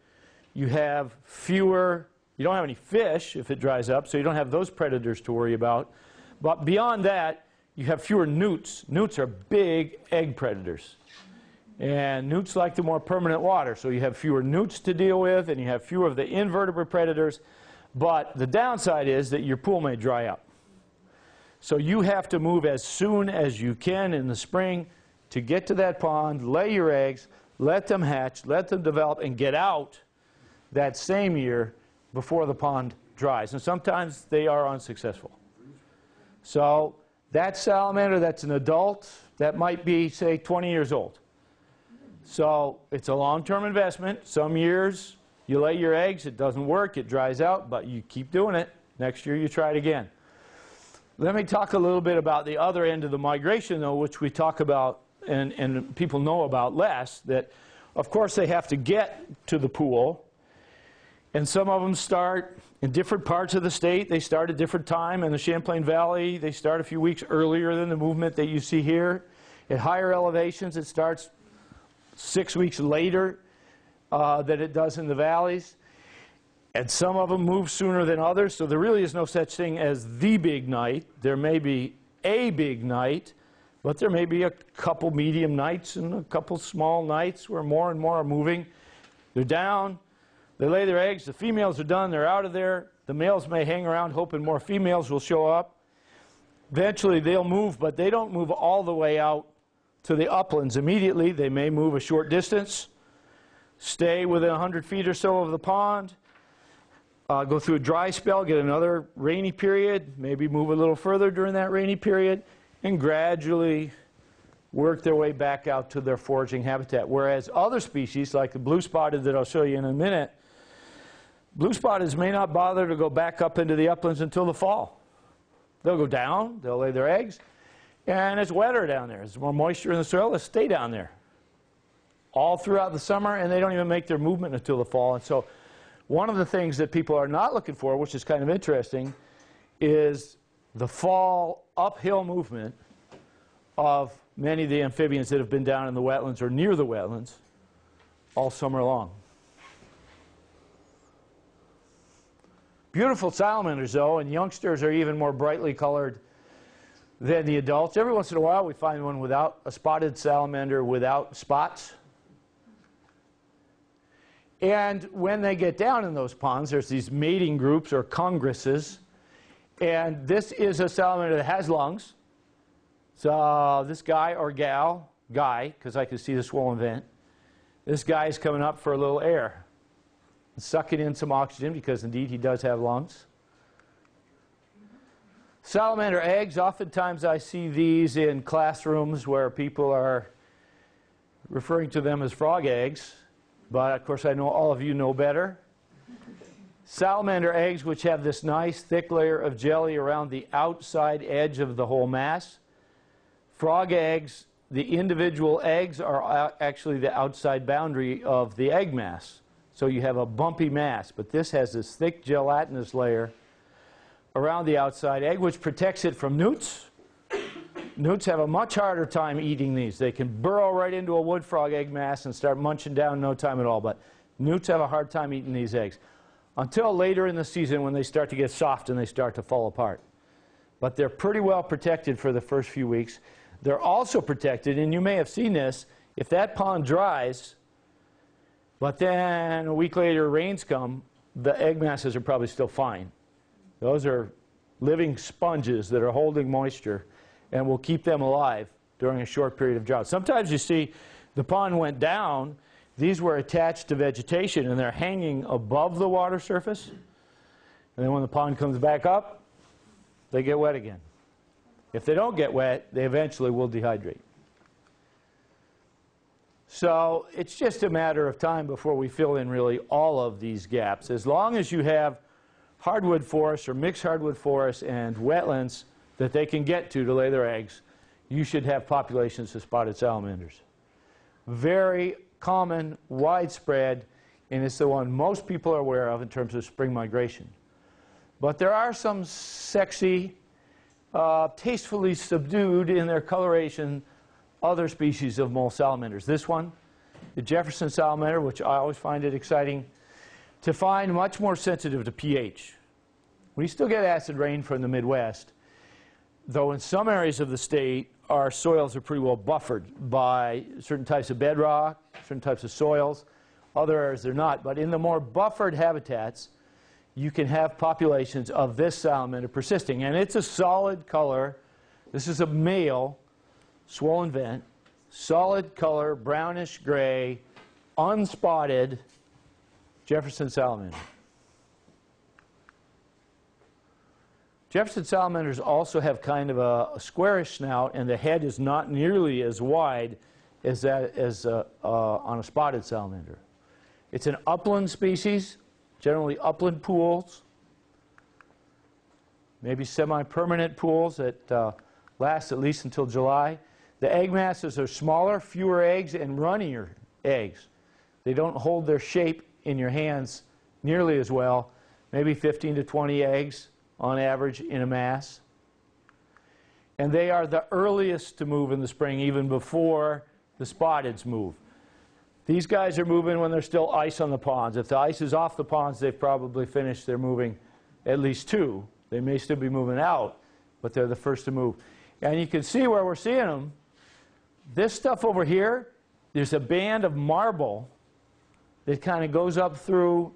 you have fewer, you don't have any fish if it dries up, so you don't have those predators to worry about. But beyond that, you have fewer newts. Newts are big egg predators. And newts like the more permanent water, so you have fewer newts to deal with, and you have fewer of the invertebrate predators. But the downside is that your pool may dry up. So you have to move as soon as you can in the spring to get to that pond, lay your eggs, let them hatch, let them develop, and get out that same year before the pond dries. And sometimes they are unsuccessful. So that salamander that's an adult, that might be, say, 20 years old. So it's a long-term investment. Some years you lay your eggs, it doesn't work, it dries out, but you keep doing it. Next year you try it again. Let me talk a little bit about the other end of the migration, though, which we talk about and people know about less, that of course they have to get to the pool, and some of them start in different parts of the state. They start at different time. In the Champlain Valley, they start a few weeks earlier than the movement that you see here. At higher elevations, it starts 6 weeks later than it does in the valleys. And some of them move sooner than others, so there really is no such thing as the big night. There may be a big night, but there may be a couple medium nights and a couple small nights where more and more are moving. They're down, they lay their eggs, the females are done, they're out of there. The males may hang around hoping more females will show up. Eventually they'll move, but they don't move all the way out to the uplands immediately. They may move a short distance, stay within 100 feet or so of the pond, go through a dry spell, get another rainy period, maybe move a little further during that rainy period, and gradually work their way back out to their foraging habitat. Whereas other species, like the blue-spotted that I'll show you in a minute, blue-spotteds may not bother to go back up into the uplands until the fall. They'll go down, they'll lay their eggs, and it's wetter down there. There's more moisture in the soil, they'll stay down there all throughout the summer, and they don't even make their movement until the fall. And so one of the things that people are not looking for, which is kind of interesting, is the fall uphill movement of many of the amphibians that have been down in the wetlands or near the wetlands all summer long. Beautiful salamanders, though, and youngsters are even more brightly colored than the adults. Every once in a while we find one without a spotted salamander without spots. And when they get down in those ponds, there's these mating groups or congresses. And this is a salamander that has lungs. So this guy or gal, guy, because I can see the swollen vent, this guy is coming up for a little air, sucking in some oxygen, because indeed he does have lungs. Salamander eggs, oftentimes I see these in classrooms where people are referring to them as frog eggs. But of course I know all of you know better. Salamander eggs, which have this nice thick layer of jelly around the outside edge of the whole mass. Frog eggs, the individual eggs are actually the outside boundary of the egg mass. So you have a bumpy mass, but this has this thick gelatinous layer around the outside egg, which protects it from newts. Newts have a much harder time eating these. They can burrow right into a wood frog egg mass and start munching down in no time at all. But newts have a hard time eating these eggs until later in the season when they start to get soft and they start to fall apart. But they're pretty well protected for the first few weeks. They're also protected, and you may have seen this, if that pond dries, but then a week later rains come, the egg masses are probably still fine. Those are living sponges that are holding moisture and will keep them alive during a short period of drought. Sometimes you see the pond went down, these were attached to vegetation and they're hanging above the water surface, and then when the pond comes back up, they get wet again. If they don't get wet, they eventually will dehydrate. So it's just a matter of time before we fill in really all of these gaps. As long as you have hardwood forests or mixed hardwood forests and wetlands that they can get to lay their eggs, you should have populations of spotted salamanders. Very common, widespread, and it's the one most people are aware of in terms of spring migration. But there are some sexy, tastefully subdued in their coloration other species of mole salamanders. This one, the Jefferson salamander, which I always find it exciting to find, much more sensitive to pH. We still get acid rain from the Midwest. though in some areas of the state, our soils are pretty well buffered by certain types of bedrock, certain types of soils. Other areas they're not. But in the more buffered habitats, you can have populations of this salamander persisting. And it's a solid color. This is a male swollen vent, solid color, brownish gray, unspotted Jefferson salamander. Jefferson salamanders also have kind of a squarish snout, and the head is not nearly as wide as on a spotted salamander. It's an upland species, generally upland pools, maybe semi-permanent pools that last at least until July. The egg masses are smaller, fewer eggs, and runnier eggs. They don't hold their shape in your hands nearly as well, maybe 15 to 20 eggs on average in a mass. And they are the earliest to move in the spring, even before the spotteds move. These guys are moving when there's still ice on the ponds. If the ice is off the ponds, they've probably finished their moving, at least two. They may still be moving out, but they're the first to move. And you can see where we're seeing them. This stuff over here, there's a band of marble that kind of goes up through.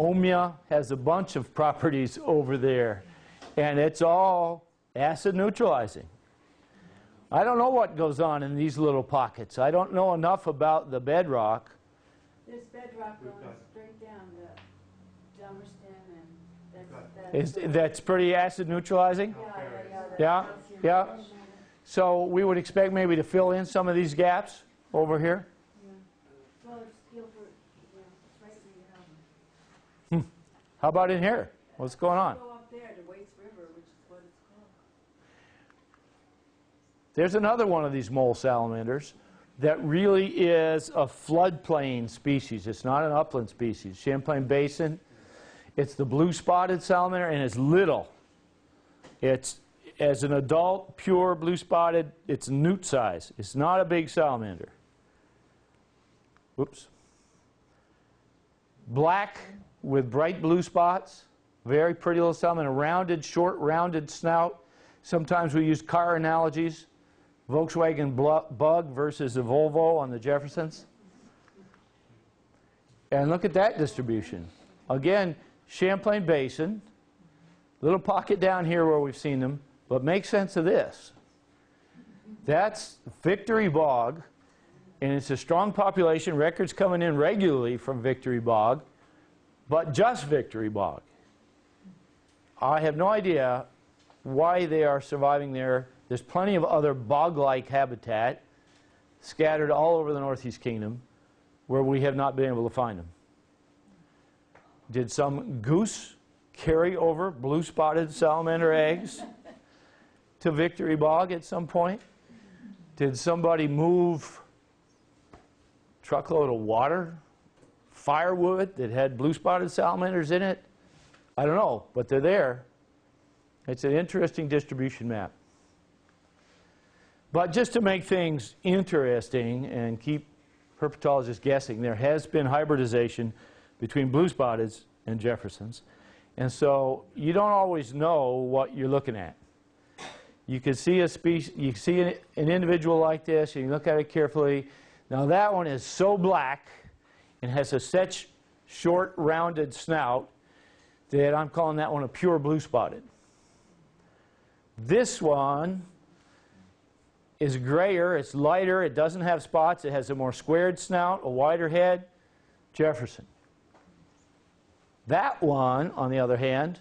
Omia has a bunch of properties over there, and it's all acid neutralizing. I don't know what goes on in these little pockets. I don't know enough about the bedrock. There's bedrock going straight down to Dummerston, and That's pretty acid neutralizing? Yeah, yeah. So we would expect maybe to fill in some of these gaps over here. Well, it's Guilford, it's right in the album. How about in here? What's going on? Go up there to Waits River, which is what it's called. There's another one of these mole salamanders that really is a floodplain species. It's not an upland species. Champlain Basin. It's the blue-spotted salamander, and it's little. It's, as an adult, pure blue-spotted, it's newt size. It's not a big salamander. Whoops. Black with bright blue spots. Very pretty little salamander. Rounded, short, rounded snout. Sometimes we use car analogies. Volkswagen Bug versus a Volvo on the Jeffersons. And look at that distribution. Again, Champlain Basin. Little pocket down here where we've seen them. But make sense of this. That's Victory Bog. And it's a strong population. Records coming in regularly from Victory Bog. But just Victory Bog. I have no idea why they are surviving there. There's plenty of other bog-like habitat scattered all over the Northeast Kingdom where we have not been able to find them. Did some goose carry over blue-spotted salamander eggs to Victory Bog at some point? Did somebody move a truckload of water, firewood that had blue-spotted salamanders in it? I don't know, but they're there. It's an interesting distribution map. But just to make things interesting and keep herpetologists guessing, there has been hybridization between blue spotteds and Jeffersons. And so you don't always know what you're looking at. You can see a species, you see an individual like this, and you look at it carefully. Now that one is so black and has such short, rounded snout that I'm calling that one a pure blue spotted. This one is grayer, it's lighter, it doesn't have spots, it has a more squared snout, a wider head. Jefferson. That one, on the other hand,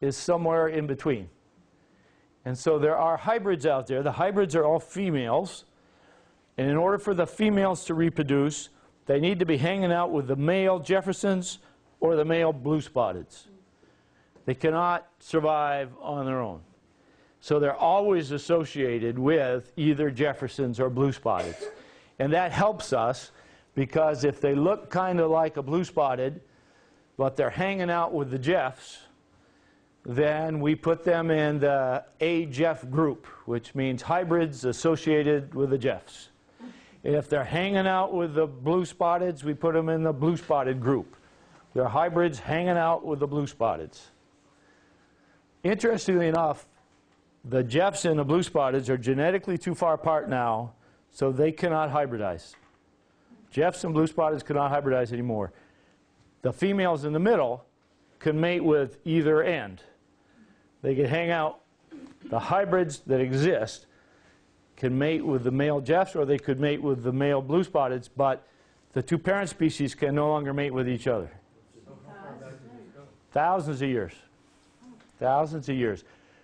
is somewhere in between. And so there are hybrids out there. The hybrids are all females. And in order for the females to reproduce, they need to be hanging out with the male Jeffersons or the male blue spotteds. They cannot survive on their own. So they're always associated with either Jeffersons or blue spotteds. And that helps us because if they look kind of like a blue spotted, but they're hanging out with the Jeffs, then we put them in the A-Jeff group, which means hybrids associated with the Jeffs. If they're hanging out with the blue spotteds, we put them in the blue spotted group. They're hybrids hanging out with the blue spotteds. Interestingly enough, The Jeffs and the blue spotteds are genetically too far apart now, so they cannot hybridize. Jeffs and blue spotteds cannot hybridize anymore. The females in the middle can mate with either end. They can hang out. The hybrids that exist can mate with the male Jeffs, or they could mate with the male blue spotteds, but the two parent species can no longer mate with each other. Thousands of years. Thousands of years.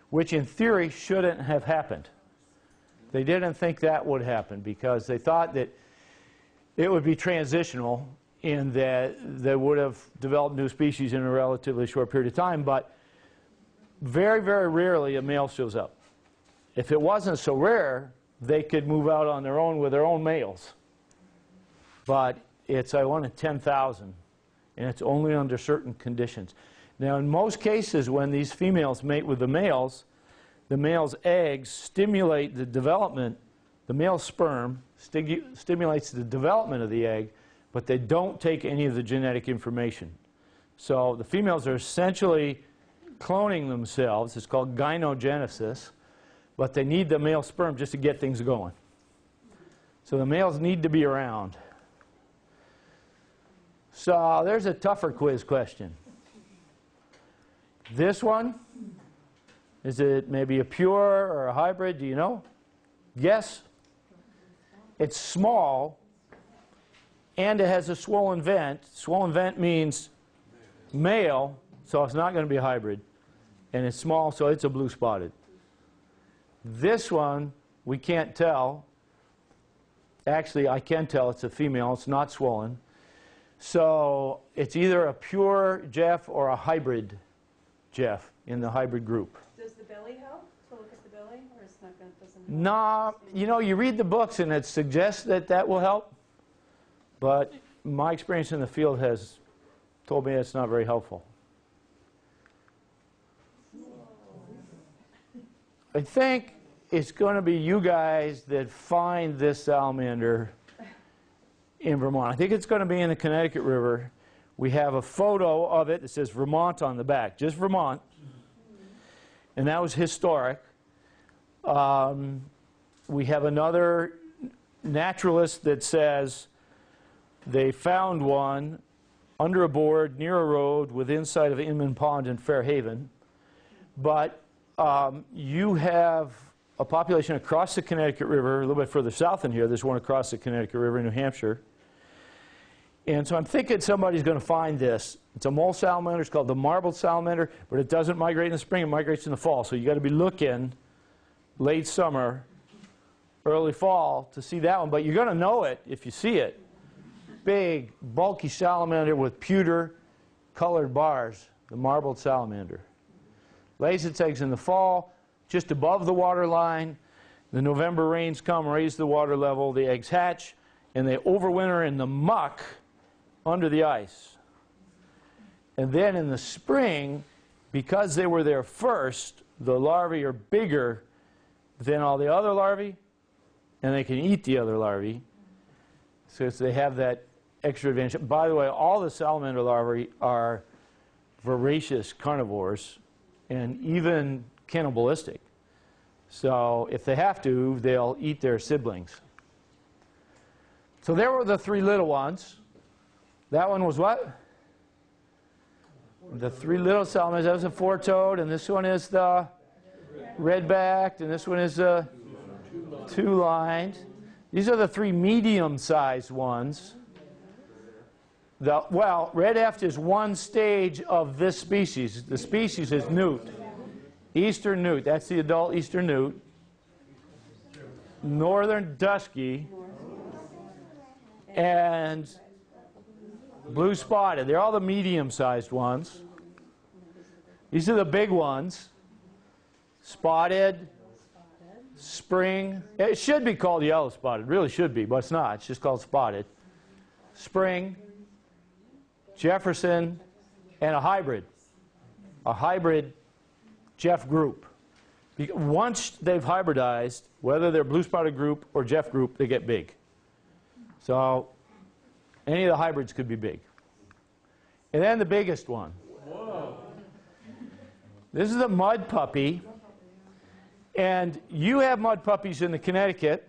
Which in theory shouldn't have happened. They didn't think that would happen because they thought that it would be transitional in that they would have developed new species in a relatively short period of time, but very, very rarely a male shows up. If it wasn't so rare, they could move out on their own with their own males. But it's 1 in 10,000, and it's only under certain conditions. Now, in most cases, when these females mate with the male's eggs stimulate the development, the male sperm stimulates the development of the egg, but they don't take any of the genetic information. So the females are essentially cloning themselves. It's called gynogenesis, but they need the male sperm just to get things going. So the males need to be around. So there's a tougher quiz question. This one, is it maybe a pure or a hybrid? Do you know? Yes. It's small, and it has a swollen vent. Swollen vent means male, so it's not going to be a hybrid. And it's small, so it's a blue spotted. This one, we can't tell. Actually, I can tell it's a female. It's not swollen. So it's either a pure Jeff or a hybrid Jeff in the hybrid group. Does the belly help to look at the belly, or it's not going to, doesn't help? Nah, you know, you read the books and it suggests that that will help, but my experience in the field has told me it's not very helpful. I think it's going to be you guys that find this salamander in Vermont. I think it's going to be in the Connecticut River. We have a photo of it that says Vermont on the back, just Vermont. And that was historic. We have another naturalist that says they found one under a board near a road within sight of Inman Pond in Fairhaven. But you have a population across the Connecticut River, a little bit further south than here. There's one across the Connecticut River in New Hampshire. And so I'm thinking somebody's going to find this. It's a mole salamander. It's called the marbled salamander, but it doesn't migrate in the spring. It migrates in the fall. So you got to be looking late summer, early fall to see that one. But you're going to know it if you see it. Big, bulky salamander with pewter-colored bars, the marbled salamander. Lays its eggs in the fall, just above the water line. The November rains come, raise the water level. The eggs hatch, and they overwinter in the muck under the ice. And then in the spring, because they were there first, the larvae are bigger than all the other larvae, and they can eat the other larvae. So they have that extra advantage. By the way, all the salamander larvae are voracious carnivores and even cannibalistic. So if they have to, they'll eat their siblings. So there were the three little ones. That one was what? The three little salamanders. That was a four-toed, and this one is the red-backed, and this one is the two-lined. These are the three medium-sized ones. Well, red-eft is one stage of this species. The species is newt. Eastern newt, that's the adult eastern newt. Northern dusky. And blue spotted. They're all the medium-sized ones. These are the big ones. Spotted, spring. It should be called yellow spotted. It really should be, but it's not. It's just called spotted. Spring, Jefferson, and a hybrid. A hybrid Jeff group. Once they've hybridized, whether they're blue spotted group or Jeff group, they get big. So any of the hybrids could be big. And then the biggest one. Whoa. This is a mud puppy. And you have mud puppies in the Connecticut,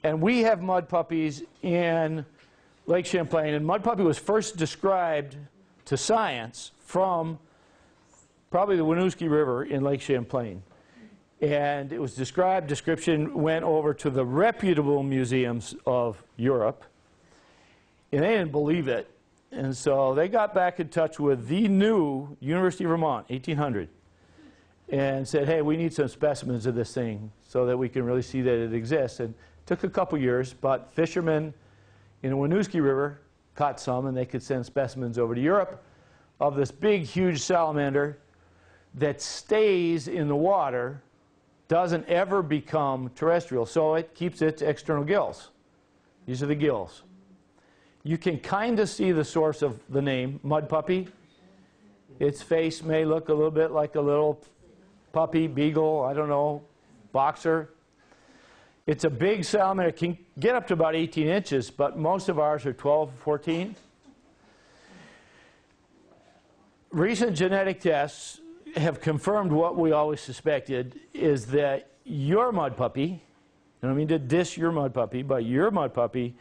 and we have mud puppies in Lake Champlain. And mud puppy was first described to science from probably the Winooski River in Lake Champlain. And it was description went over to the reputable museums of Europe, and they didn't believe it. And so they got back in touch with the new University of Vermont, 1800, and said, hey, we need some specimens of this thing so that we can really see that it exists. And it took a couple years, but fishermen in the Winooski River caught some, and they could send specimens over to Europe of this big, huge salamander that stays in the water, doesn't ever become terrestrial, so it keeps its external gills. These are the gills. You can kind of see the source of the name, mud puppy. Its face may look a little bit like a little puppy, beagle, I don't know, boxer. It's a big salamander. It can get up to about 18 inches, but most of ours are 12, 14. Recent genetic tests have confirmed what we always suspected, is that your mud puppy, I don't mean to diss your mud puppy, but your mud puppy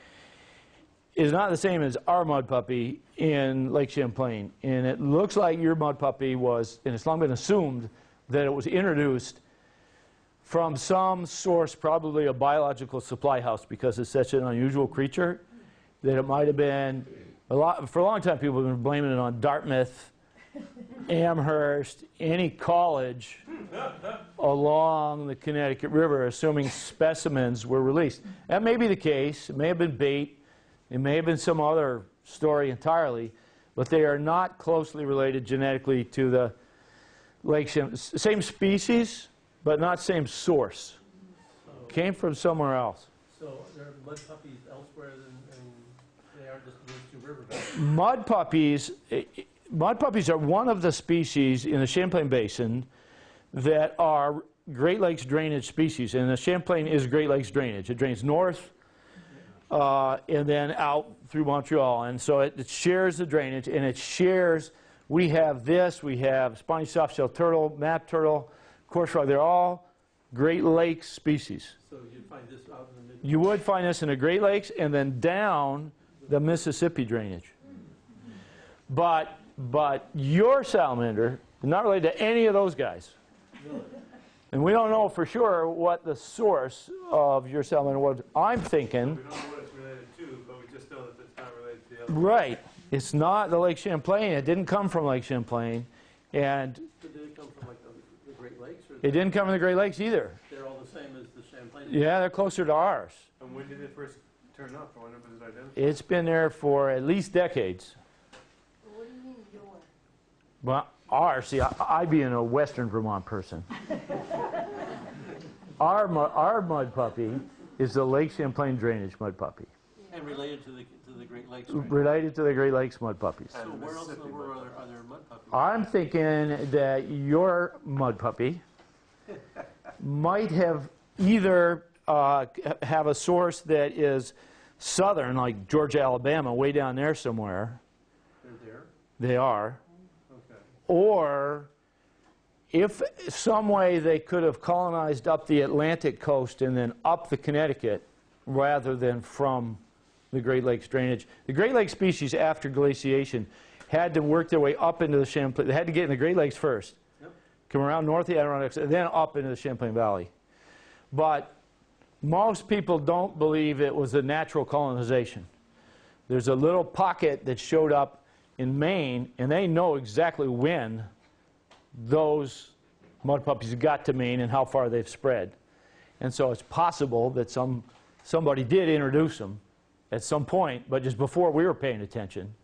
is not the same as our mud puppy in Lake Champlain. And it looks like your mud puppy was, and it's long been assumed, that it was introduced from some source, probably a biological supply house, because it's such an unusual creature, that it might have been, for a long time people have been blaming it on Dartmouth, Amherst, any college along the Connecticut River, assuming specimens were released. That may be the case. It may have been bait. It may have been some other story entirely, but they are not closely related genetically to the Lake Champlain. Same species, but not same source. Came from somewhere else. So there are mud puppies elsewhere than they are just those two river valleys? Mud puppies are one of the species in the Champlain Basin that are Great Lakes drainage species. And the Champlain is Great Lakes drainage. It drains north and then out through Montreal. And so it shares the drainage, and it shares, we have spiny softshell turtle, map turtle, coarse frog. They're all Great Lakes species. So you'd find this out in the mid. You would find this in the Great Lakes and then down the Mississippi drainage. But your salamander is not related to any of those guys. Really? And we don't know for sure what the source of your salamander was. I'm thinking, We don't know what it's related to, but we just know that it's not related to the other. right, it's not the Lake Champlain. It didn't come from Lake Champlain. And So did it come from like the Great Lakes? Or it didn't come from the Great Lakes either. they're all the same as the Champlain? Yeah, they're closer to ours. And when did it first turn up, or when was it identified? It's been there for at least decades. What do you mean your? Well, ours, see, I being a Western Vermont person, our mud puppy is the Lake Champlain drainage mud puppy, And related to the Great Lakes? related to the Great Lakes mud puppies. So where else in the world are there mud puppies? I'm thinking that your mud puppy might have either have a source that is southern, like Georgia, Alabama, way down there somewhere. They're there? They are. Okay. Or if some way they could have colonized up the Atlantic coast and then up the Connecticut rather than from the Great Lakes drainage. The Great Lakes species after glaciation had to work their way up into the Champlain. They had to get in the Great Lakes first, Yep. come around north of the Adirondacks, and then up into the Champlain Valley. But most people don't believe it was a natural colonization. There's a little pocket that showed up in Maine, and they know exactly when those mud puppies got to Maine and how far they've spread. And so it's possible that somebody did introduce them at some point, but just before we were paying attention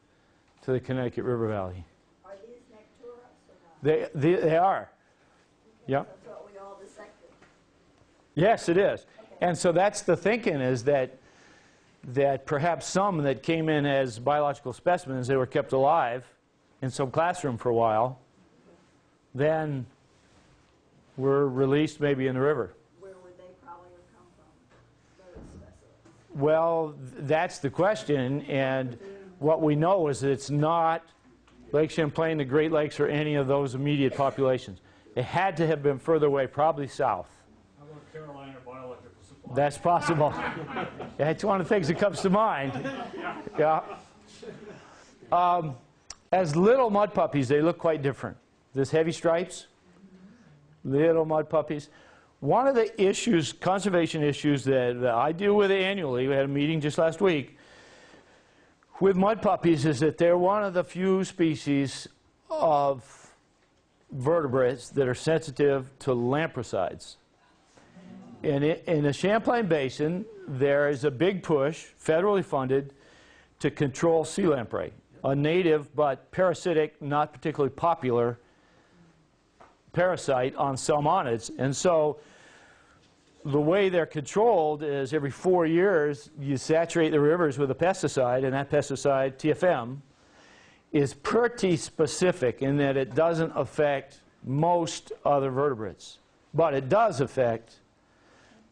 to the Connecticut River Valley. Are these next to us or not? They are. Yeah. That's what we all dissected. Yes, it is. And so that's the thinking, is that perhaps some that came in as biological specimens, they were kept alive in some classroom for a while, then were released maybe in the river. Where would they probably have come from, those specimens? Well, that's the question, and what we know is that it's not Lake Champlain, the Great Lakes, or any of those immediate populations. It had to have been further away, probably south. That's possible. That's one of the things that comes to mind. Yeah. As little mud puppies, they look quite different. This heavy stripes, little mud puppies. One of the issues, conservation issues that I deal with annually, we had a meeting just last week, with mud puppies is that they're one of the few species of vertebrates that are sensitive to lampricides. And in the Champlain Basin, there is a big push, federally funded, to control sea lamprey, a native but parasitic, not particularly popular parasite on salmonids. And so the way they're controlled is every 4 years you saturate the rivers with a pesticide, and that pesticide, TFM, is pretty specific in that it doesn't affect most other vertebrates. But it does affect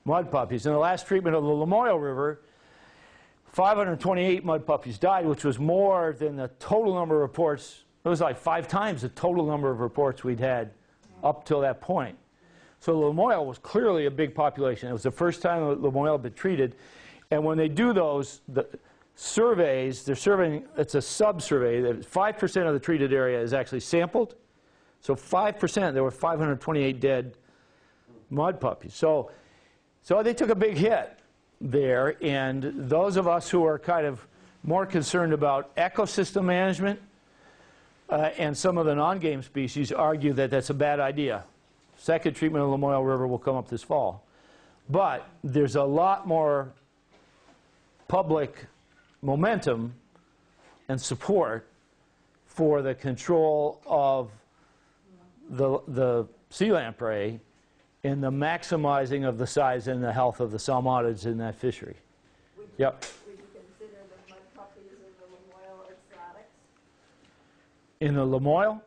mud puppies. In the last treatment of the Lamoille River, 528 mud puppies died, which was more than the total number of reports. It was like 5 times the total number of reports we'd had up till that point. So Lamoille was clearly a big population. It was the first time that Lamoille had been treated. And when they do those surveys, they're surveying, it's a sub-survey. 5% of the treated area is actually sampled. So 5%, there were 528 dead mud puppies. So they took a big hit there. And those of us who are kind of more concerned about ecosystem management and some of the non-game species argue that that's a bad idea. Second treatment of the Lamoille River will come up this fall. But there's a lot more public momentum and support for the control of the sea lamprey in the maximizing of the size and the health of the salmonids in that fishery. Yep. Would you consider the mud puppies in the Lamoille exotics? In the Lamoille?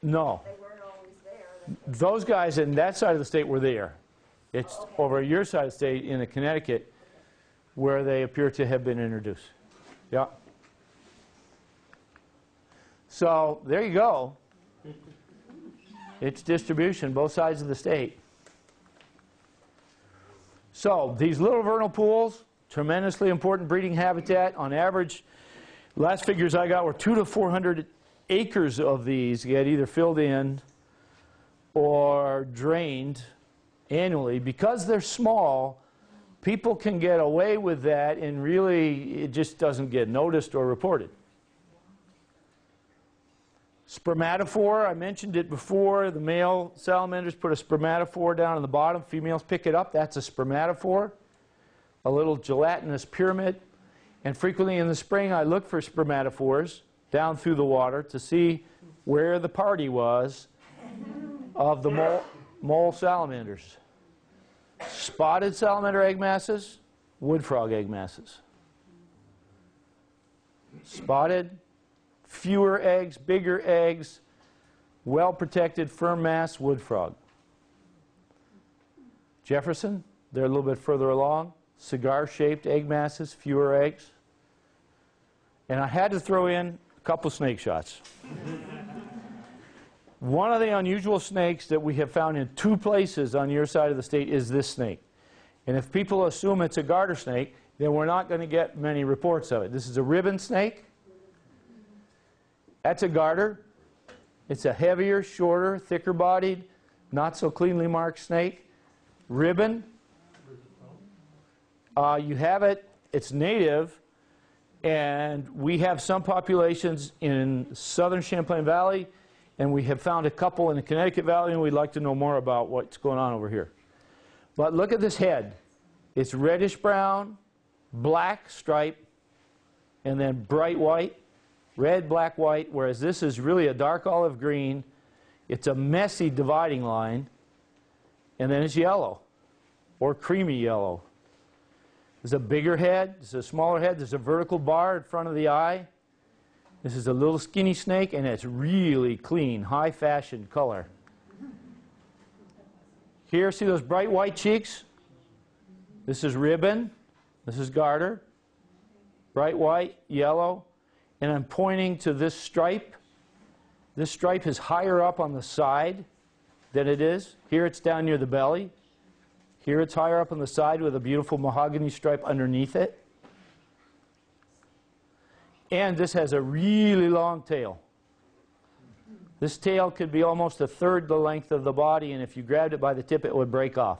No. They weren't always there. Those guys in that side of the state were there. It's over your side of the state in the Connecticut where they appear to have been introduced. Yeah. So there you go. It's distribution, both sides of the state. So these little vernal pools, tremendously important breeding habitat. On average, last figures I got were 200 to 400 acres of these get either filled in or drained annually. Because they're small, people can get away with that, and really it just doesn't get noticed or reported. Spermatophore, I mentioned it before. The male salamanders put a spermatophore down on the bottom. Females pick it up. That's a spermatophore, a little gelatinous pyramid. And frequently in the spring, I look for spermatophores down through the water to see where the party was of the mole salamanders. Spotted salamander egg masses, wood frog egg masses. Spotted, fewer eggs, bigger eggs, well-protected, firm mass, wood frog. Jefferson, they're a little bit further along. Cigar-shaped egg masses, fewer eggs. And I had to throw in a couple snake shots. One of the unusual snakes that we have found in 2 places on your side of the state is this snake. And if people assume it's a garter snake, then we're not going to get many reports of it. This is a ribbon snake. That's a garter. It's a heavier, shorter, thicker bodied, not so cleanly marked snake. Ribbon. You have it, it's native, and we have some populations in southern Champlain Valley, and we have found a couple in the Connecticut Valley, and we'd like to know more about what's going on over here. But look at this head. It's reddish brown, black stripe, and then bright white, red, black, white, whereas this is really a dark olive green. It's a messy dividing line, and then it's yellow, or creamy yellow. There's a bigger head, there's a smaller head, there's a vertical bar in front of the eye. This is a little skinny snake, and it's really clean, high-fashion color. Here, see those bright white cheeks? This is ribbon, this is garter, bright white, yellow, and I'm pointing to this stripe. This stripe is higher up on the side than it is. Here it's down near the belly. Here it's higher up on the side with a beautiful mahogany stripe underneath it. And this has a really long tail. This tail could be almost a third the length of the body, and if you grabbed it by the tip, it would break off.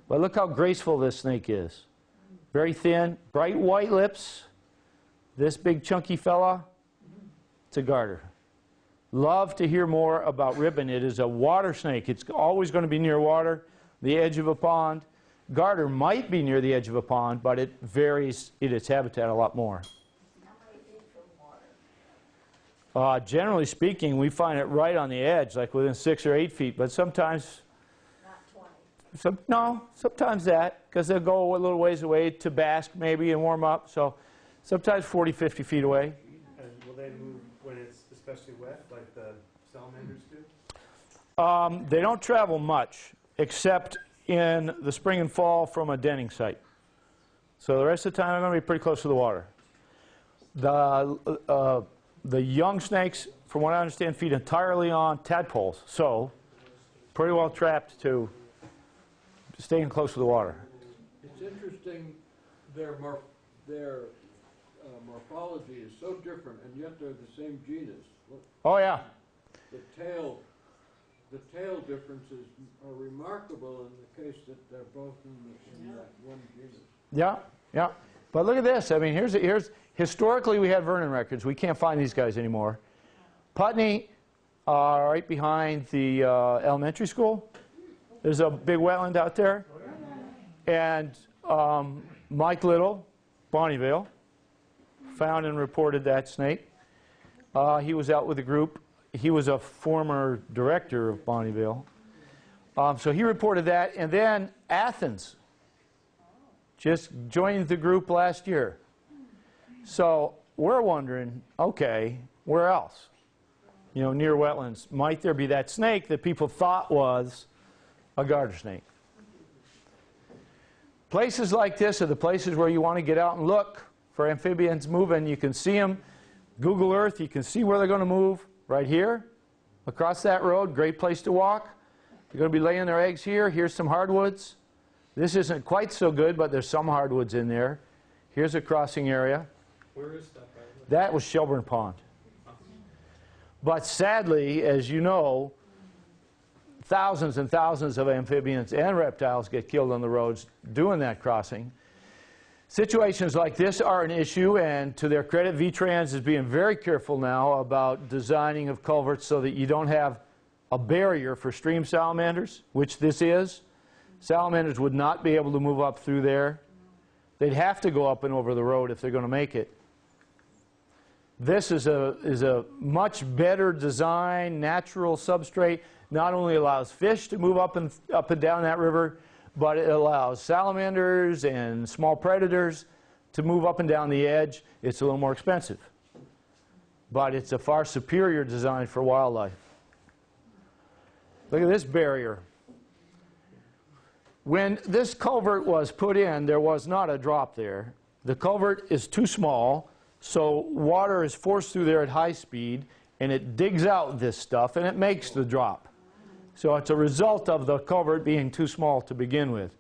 But look how graceful this snake is. Very thin, bright white lips. This big chunky fella, it's a garter. Love to hear more about ribbon. It is a water snake. It's always going to be near water, the edge of a pond. Garter might be near the edge of a pond, but it varies in its habitat a lot more. Generally speaking, we find it right on the edge, like within 6 or 8 feet, but sometimes... Not 20. Sometimes that, because they'll go a little ways away to bask maybe and warm up, so sometimes 40, 50 feet away. And will they move when it's especially wet, like the salamanders do? They don't travel much, except in the spring and fall from a denning site. So the rest of the time, they're going to be pretty close to the water. The young snakes, from what I understand, feed entirely on tadpoles, so pretty well trapped to staying close to the water. It's interesting, their morphology is so different, and yet they're the same genus. Look, Oh yeah. the tail differences are remarkable in the case that they're both in that one genus. Yeah, yeah. But look at this. I mean, here's historically we had Vernon records. We can't find these guys anymore. Putney, right behind the elementary school. There's a big wetland out there. And Mike Little, Bonnievale, found and reported that snake. He was out with a group. He was a former director of Bonnievale. So he reported that. And then Athens just joined the group last year. So we're wondering, okay, where else? You know, near wetlands, might there be that snake that people thought was a garter snake? Places like this are the places where you want to get out and look for amphibians moving. You can see them. Google Earth, you can see where they're going to move. Right here, across that road, great place to walk. They're going to be laying their eggs here. Here's some hardwoods. This isn't quite so good, but there's some hardwoods in there. Here's a crossing area. Where is that? That was Shelburne Pond. But sadly, as you know, thousands and thousands of amphibians and reptiles get killed on the roads doing that crossing. Situations like this are an issue, and to their credit, VTrans is being very careful now about designing of culverts so that you don't have a barrier for stream salamanders, which this is. Salamanders would not be able to move up through there. They'd have to go up and over the road if they're going to make it. This is a much better design, natural substrate. Not only allows fish to move up and down that river, but it allows salamanders and small predators to move up and down the edge. It's a little more expensive, but it's a far superior design for wildlife. Look at this barrier. When this culvert was put in, there was not a drop there. The culvert is too small, so water is forced through there at high speed, and it digs out this stuff, and it makes the drop. So it's a result of the culvert being too small to begin with.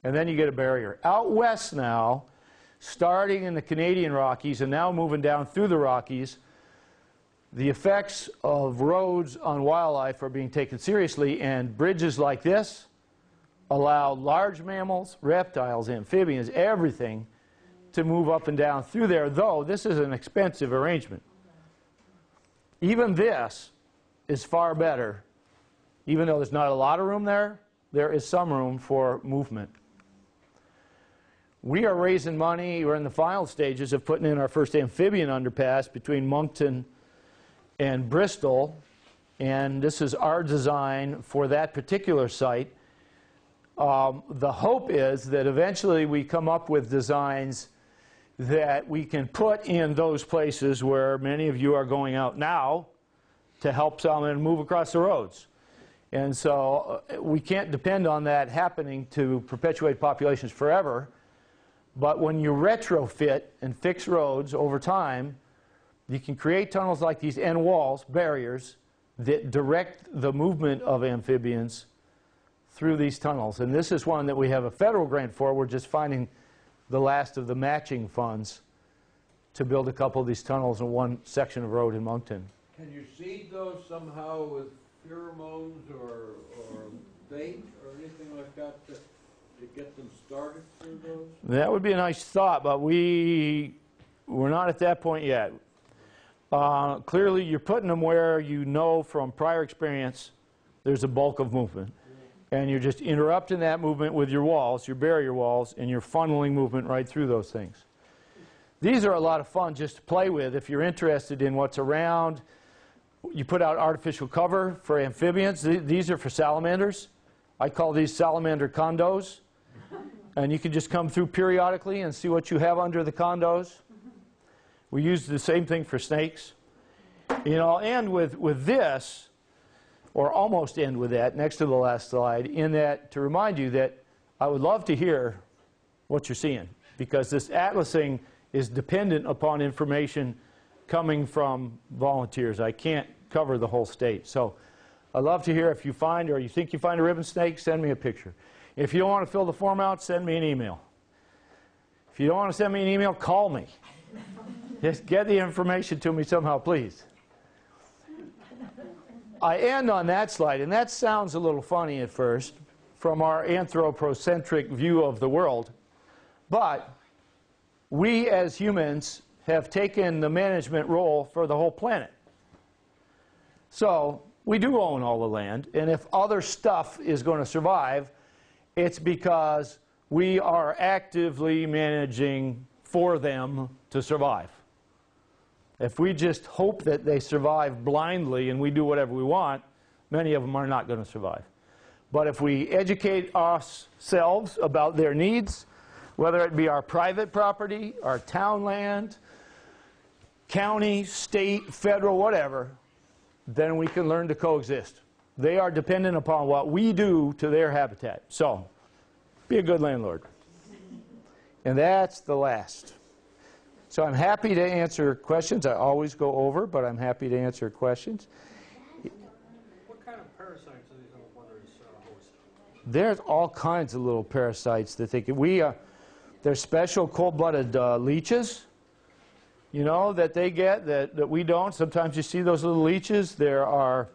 And then you get a barrier. Out west now, starting in the Canadian Rockies and now moving down through the Rockies, the effects of roads on wildlife are being taken seriously, and bridges like this allow large mammals, reptiles, amphibians, everything to move up and down through there, though this is an expensive arrangement. Even this is far better. Even though there's not a lot of room there, there is some room for movement. We are raising money. We're in the final stages of putting in our first amphibian underpass between Moncton and Bristol, and this is our design for that particular site. The hope is that eventually we come up with designs that we can put in those places where many of you are going out now to help salmon move across the roads. And so we can't depend on that happening to perpetuate populations forever, but when you retrofit and fix roads over time, you can create tunnels like these and walls, barriers, that direct the movement of amphibians through these tunnels. And this is one that we have a federal grant for. We're just finding the last of the matching funds to build a couple of these tunnels in one section of road in Moncton. Can you seed those somehow with pheromones or bait or anything like that to get them started through those? That would be a nice thought, but we're not at that point yet. Clearly, you're putting them where you know from prior experience there's a bulk of movement. And you're just interrupting that movement with your walls, your barrier walls, and you're funneling movement right through those things. These are a lot of fun just to play with if you're interested in what's around. You put out artificial cover for amphibians. These are for salamanders. I call these salamander condos. And you can just come through periodically and see what you have under the condos. We use the same thing for snakes. You know, I'll end with this, or almost end with that, next to the last slide, in that to remind you that I would love to hear what you're seeing, because this atlasing is dependent upon information coming from volunteers. I can't cover the whole state. So I'd love to hear if you find, or you think you find a ribbon snake, send me a picture. If you don't want to fill the form out, send me an email. If you don't want to send me an email, call me. Just get the information to me somehow, please. I end on that slide, and that sounds a little funny at first from our anthropocentric view of the world, but we as humans have taken the management role for the whole planet. So we do own all the land, and if other stuff is going to survive, it's because we are actively managing for them to survive. If we just hope that they survive blindly and we do whatever we want, many of them are not going to survive. But if we educate ourselves about their needs, whether it be our private property, our town land, county, state, federal, whatever, then we can learn to coexist. They are dependent upon what we do to their habitat. So, be a good landlord. And that's the last. So I'm happy to answer questions. I always go over, but I'm happy to answer questions. What kind of parasites are these little buggers host? There's all kinds of little parasites that they can. There's special cold-blooded leeches, you know, that they get that we don't. Sometimes you see those little leeches. There are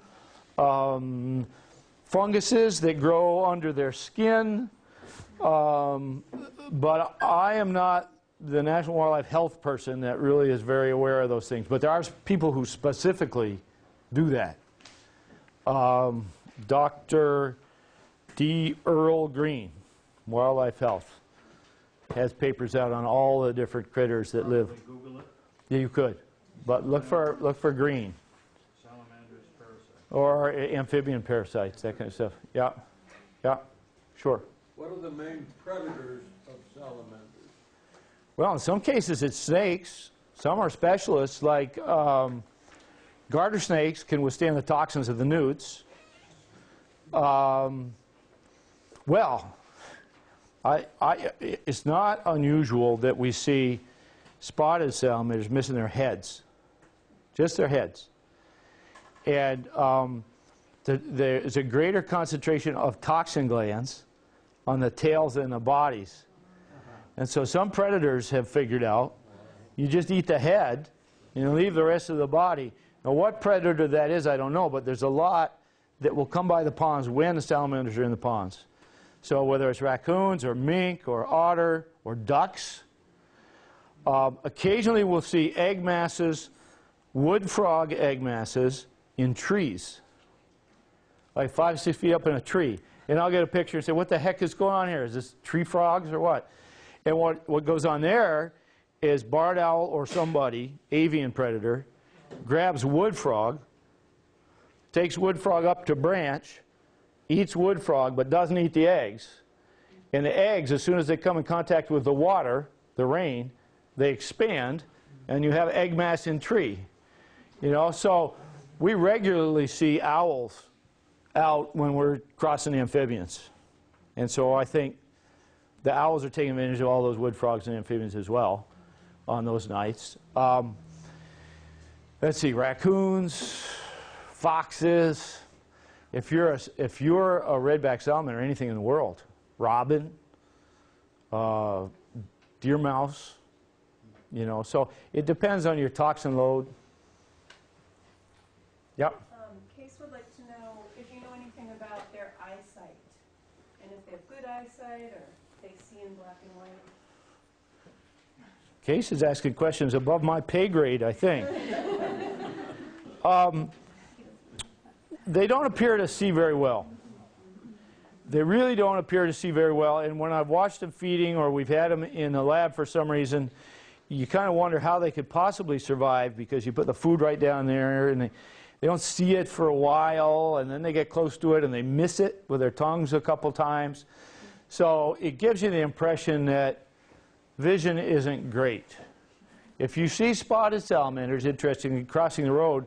funguses that grow under their skin. But I am not the National Wildlife Health person that really is very aware of those things. But there are people who specifically do that. Dr. D. Earl Green, Wildlife Health, has papers out on all the different critters that live. Google it. Yeah, you could. But look for Green. Salamanders, parasites. Or amphibian parasites, that kind of stuff. Yeah. Yeah. Sure. What are the main predators of salamanders? Well, in some cases it's snakes. Some are specialists, like garter snakes can withstand the toxins of the newts. It's not unusual that we see spotted salamanders missing their heads, just their heads. And there's a greater concentration of toxin glands on the tails and the bodies. And so some predators have figured out you just eat the head and leave the rest of the body. Now what predator that is, I don't know, but there's a lot that will come by the ponds when the salamanders are in the ponds. So whether it's raccoons or mink or otter or ducks, occasionally we'll see egg masses, wood frog egg masses in trees, like 5 or 6 feet up in a tree. And I'll get a picture and say, what the heck is going on here? Is this tree frogs or what? And what goes on there is barred owl or somebody, avian predator, grabs wood frog, takes wood frog up to branch, eats wood frog but doesn't eat the eggs. And the eggs, as soon as they come in contact with the water, the rain, they expand and you have egg mass in tree. So we regularly see owls out when we're crossing the amphibians. And so I think the owls are taking advantage of all those wood frogs and amphibians as well on those nights. Let's see, raccoons, foxes. If you're a redback salamander or anything in the world, robin, deer mouse, you know, so it depends on your toxin load. Yep. Case would like to know if you know anything about their eyesight, and if they have good eyesight, or they see in black and white. Case is asking questions above my pay grade, I think. They don't appear to see very well. They really don't appear to see very well, and when I've watched them feeding or we've had them in the lab for some reason, you kind of wonder how they could possibly survive, because you put the food right down there and they don't see it for a while, and then they get close to it and they miss it with their tongues a couple times. So it gives you the impression that vision isn't great. If you see spotted salamanders, interestingly, crossing the road,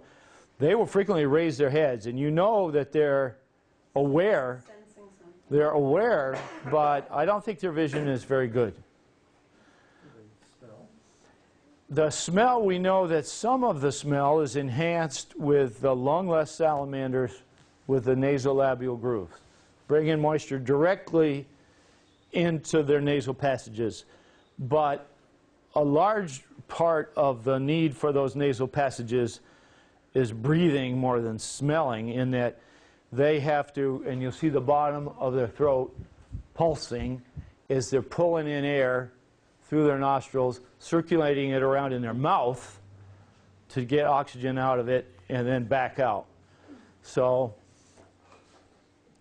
they will frequently raise their heads, and you know that they're aware. Sensing something. They're aware, but I don't think their vision is very good. The smell, we know that some of the smell is enhanced with the lungless salamanders with the nasolabial grooves. Bring in moisture directly into their nasal passages. But a large part of the need for those nasal passages is breathing more than smelling, in that they have to, and you'll see the bottom of their throat pulsing as they're pulling in air through their nostrils, circulating it around in their mouth to get oxygen out of it and then back out. So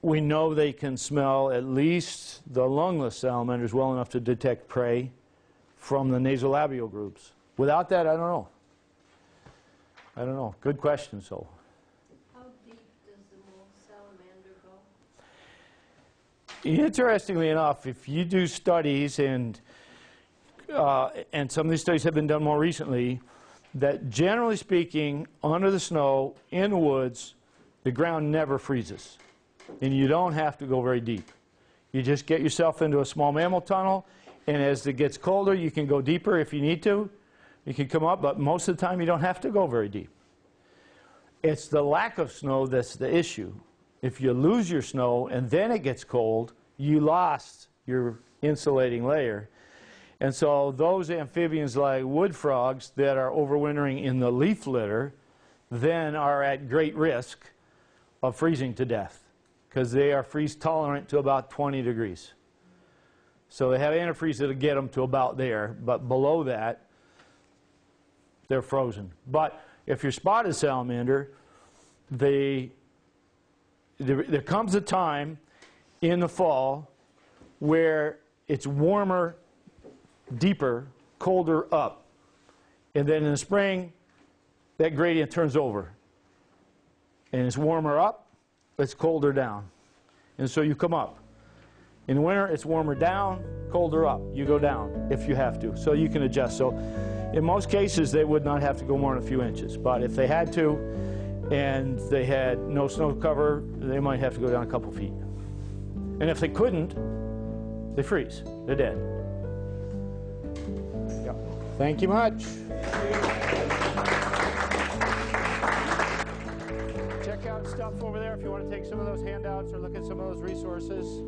we know they can smell at least the lungless salamanders well enough to detect prey from the nasolabial groups. Without that, I don't know. I don't know. Good question, so. How deep does the mole salamander go? Interestingly enough, if you do studies, and some of these studies have been done more recently, that generally speaking, under the snow, in the woods, the ground never freezes. And you don't have to go very deep. You just get yourself into a small mammal tunnel, and as it gets colder, you can go deeper if you need to. You can come up, but most of the time you don't have to go very deep. It's the lack of snow that's the issue. If you lose your snow and then it gets cold, you lost your insulating layer. And so those amphibians like wood frogs that are overwintering in the leaf litter then are at great risk of freezing to death, because they are freeze tolerant to about 20 degrees. So they have antifreeze that'll get them to about there, but below that, they're frozen. But if you're spotted salamander, there comes a time in the fall where it's warmer, deeper, colder up. And then in the spring, that gradient turns over. And it's warmer up, it's colder down. And so you come up. In the winter, it's warmer down, colder up. You go down if you have to. So you can adjust. So in most cases, they would not have to go more than a few inches. But if they had to, and they had no snow cover, they might have to go down a couple feet. And if they couldn't, they freeze. They're dead. Yeah. Thank you much. Check out stuff over there if you want to take some of those handouts or look at some of those resources.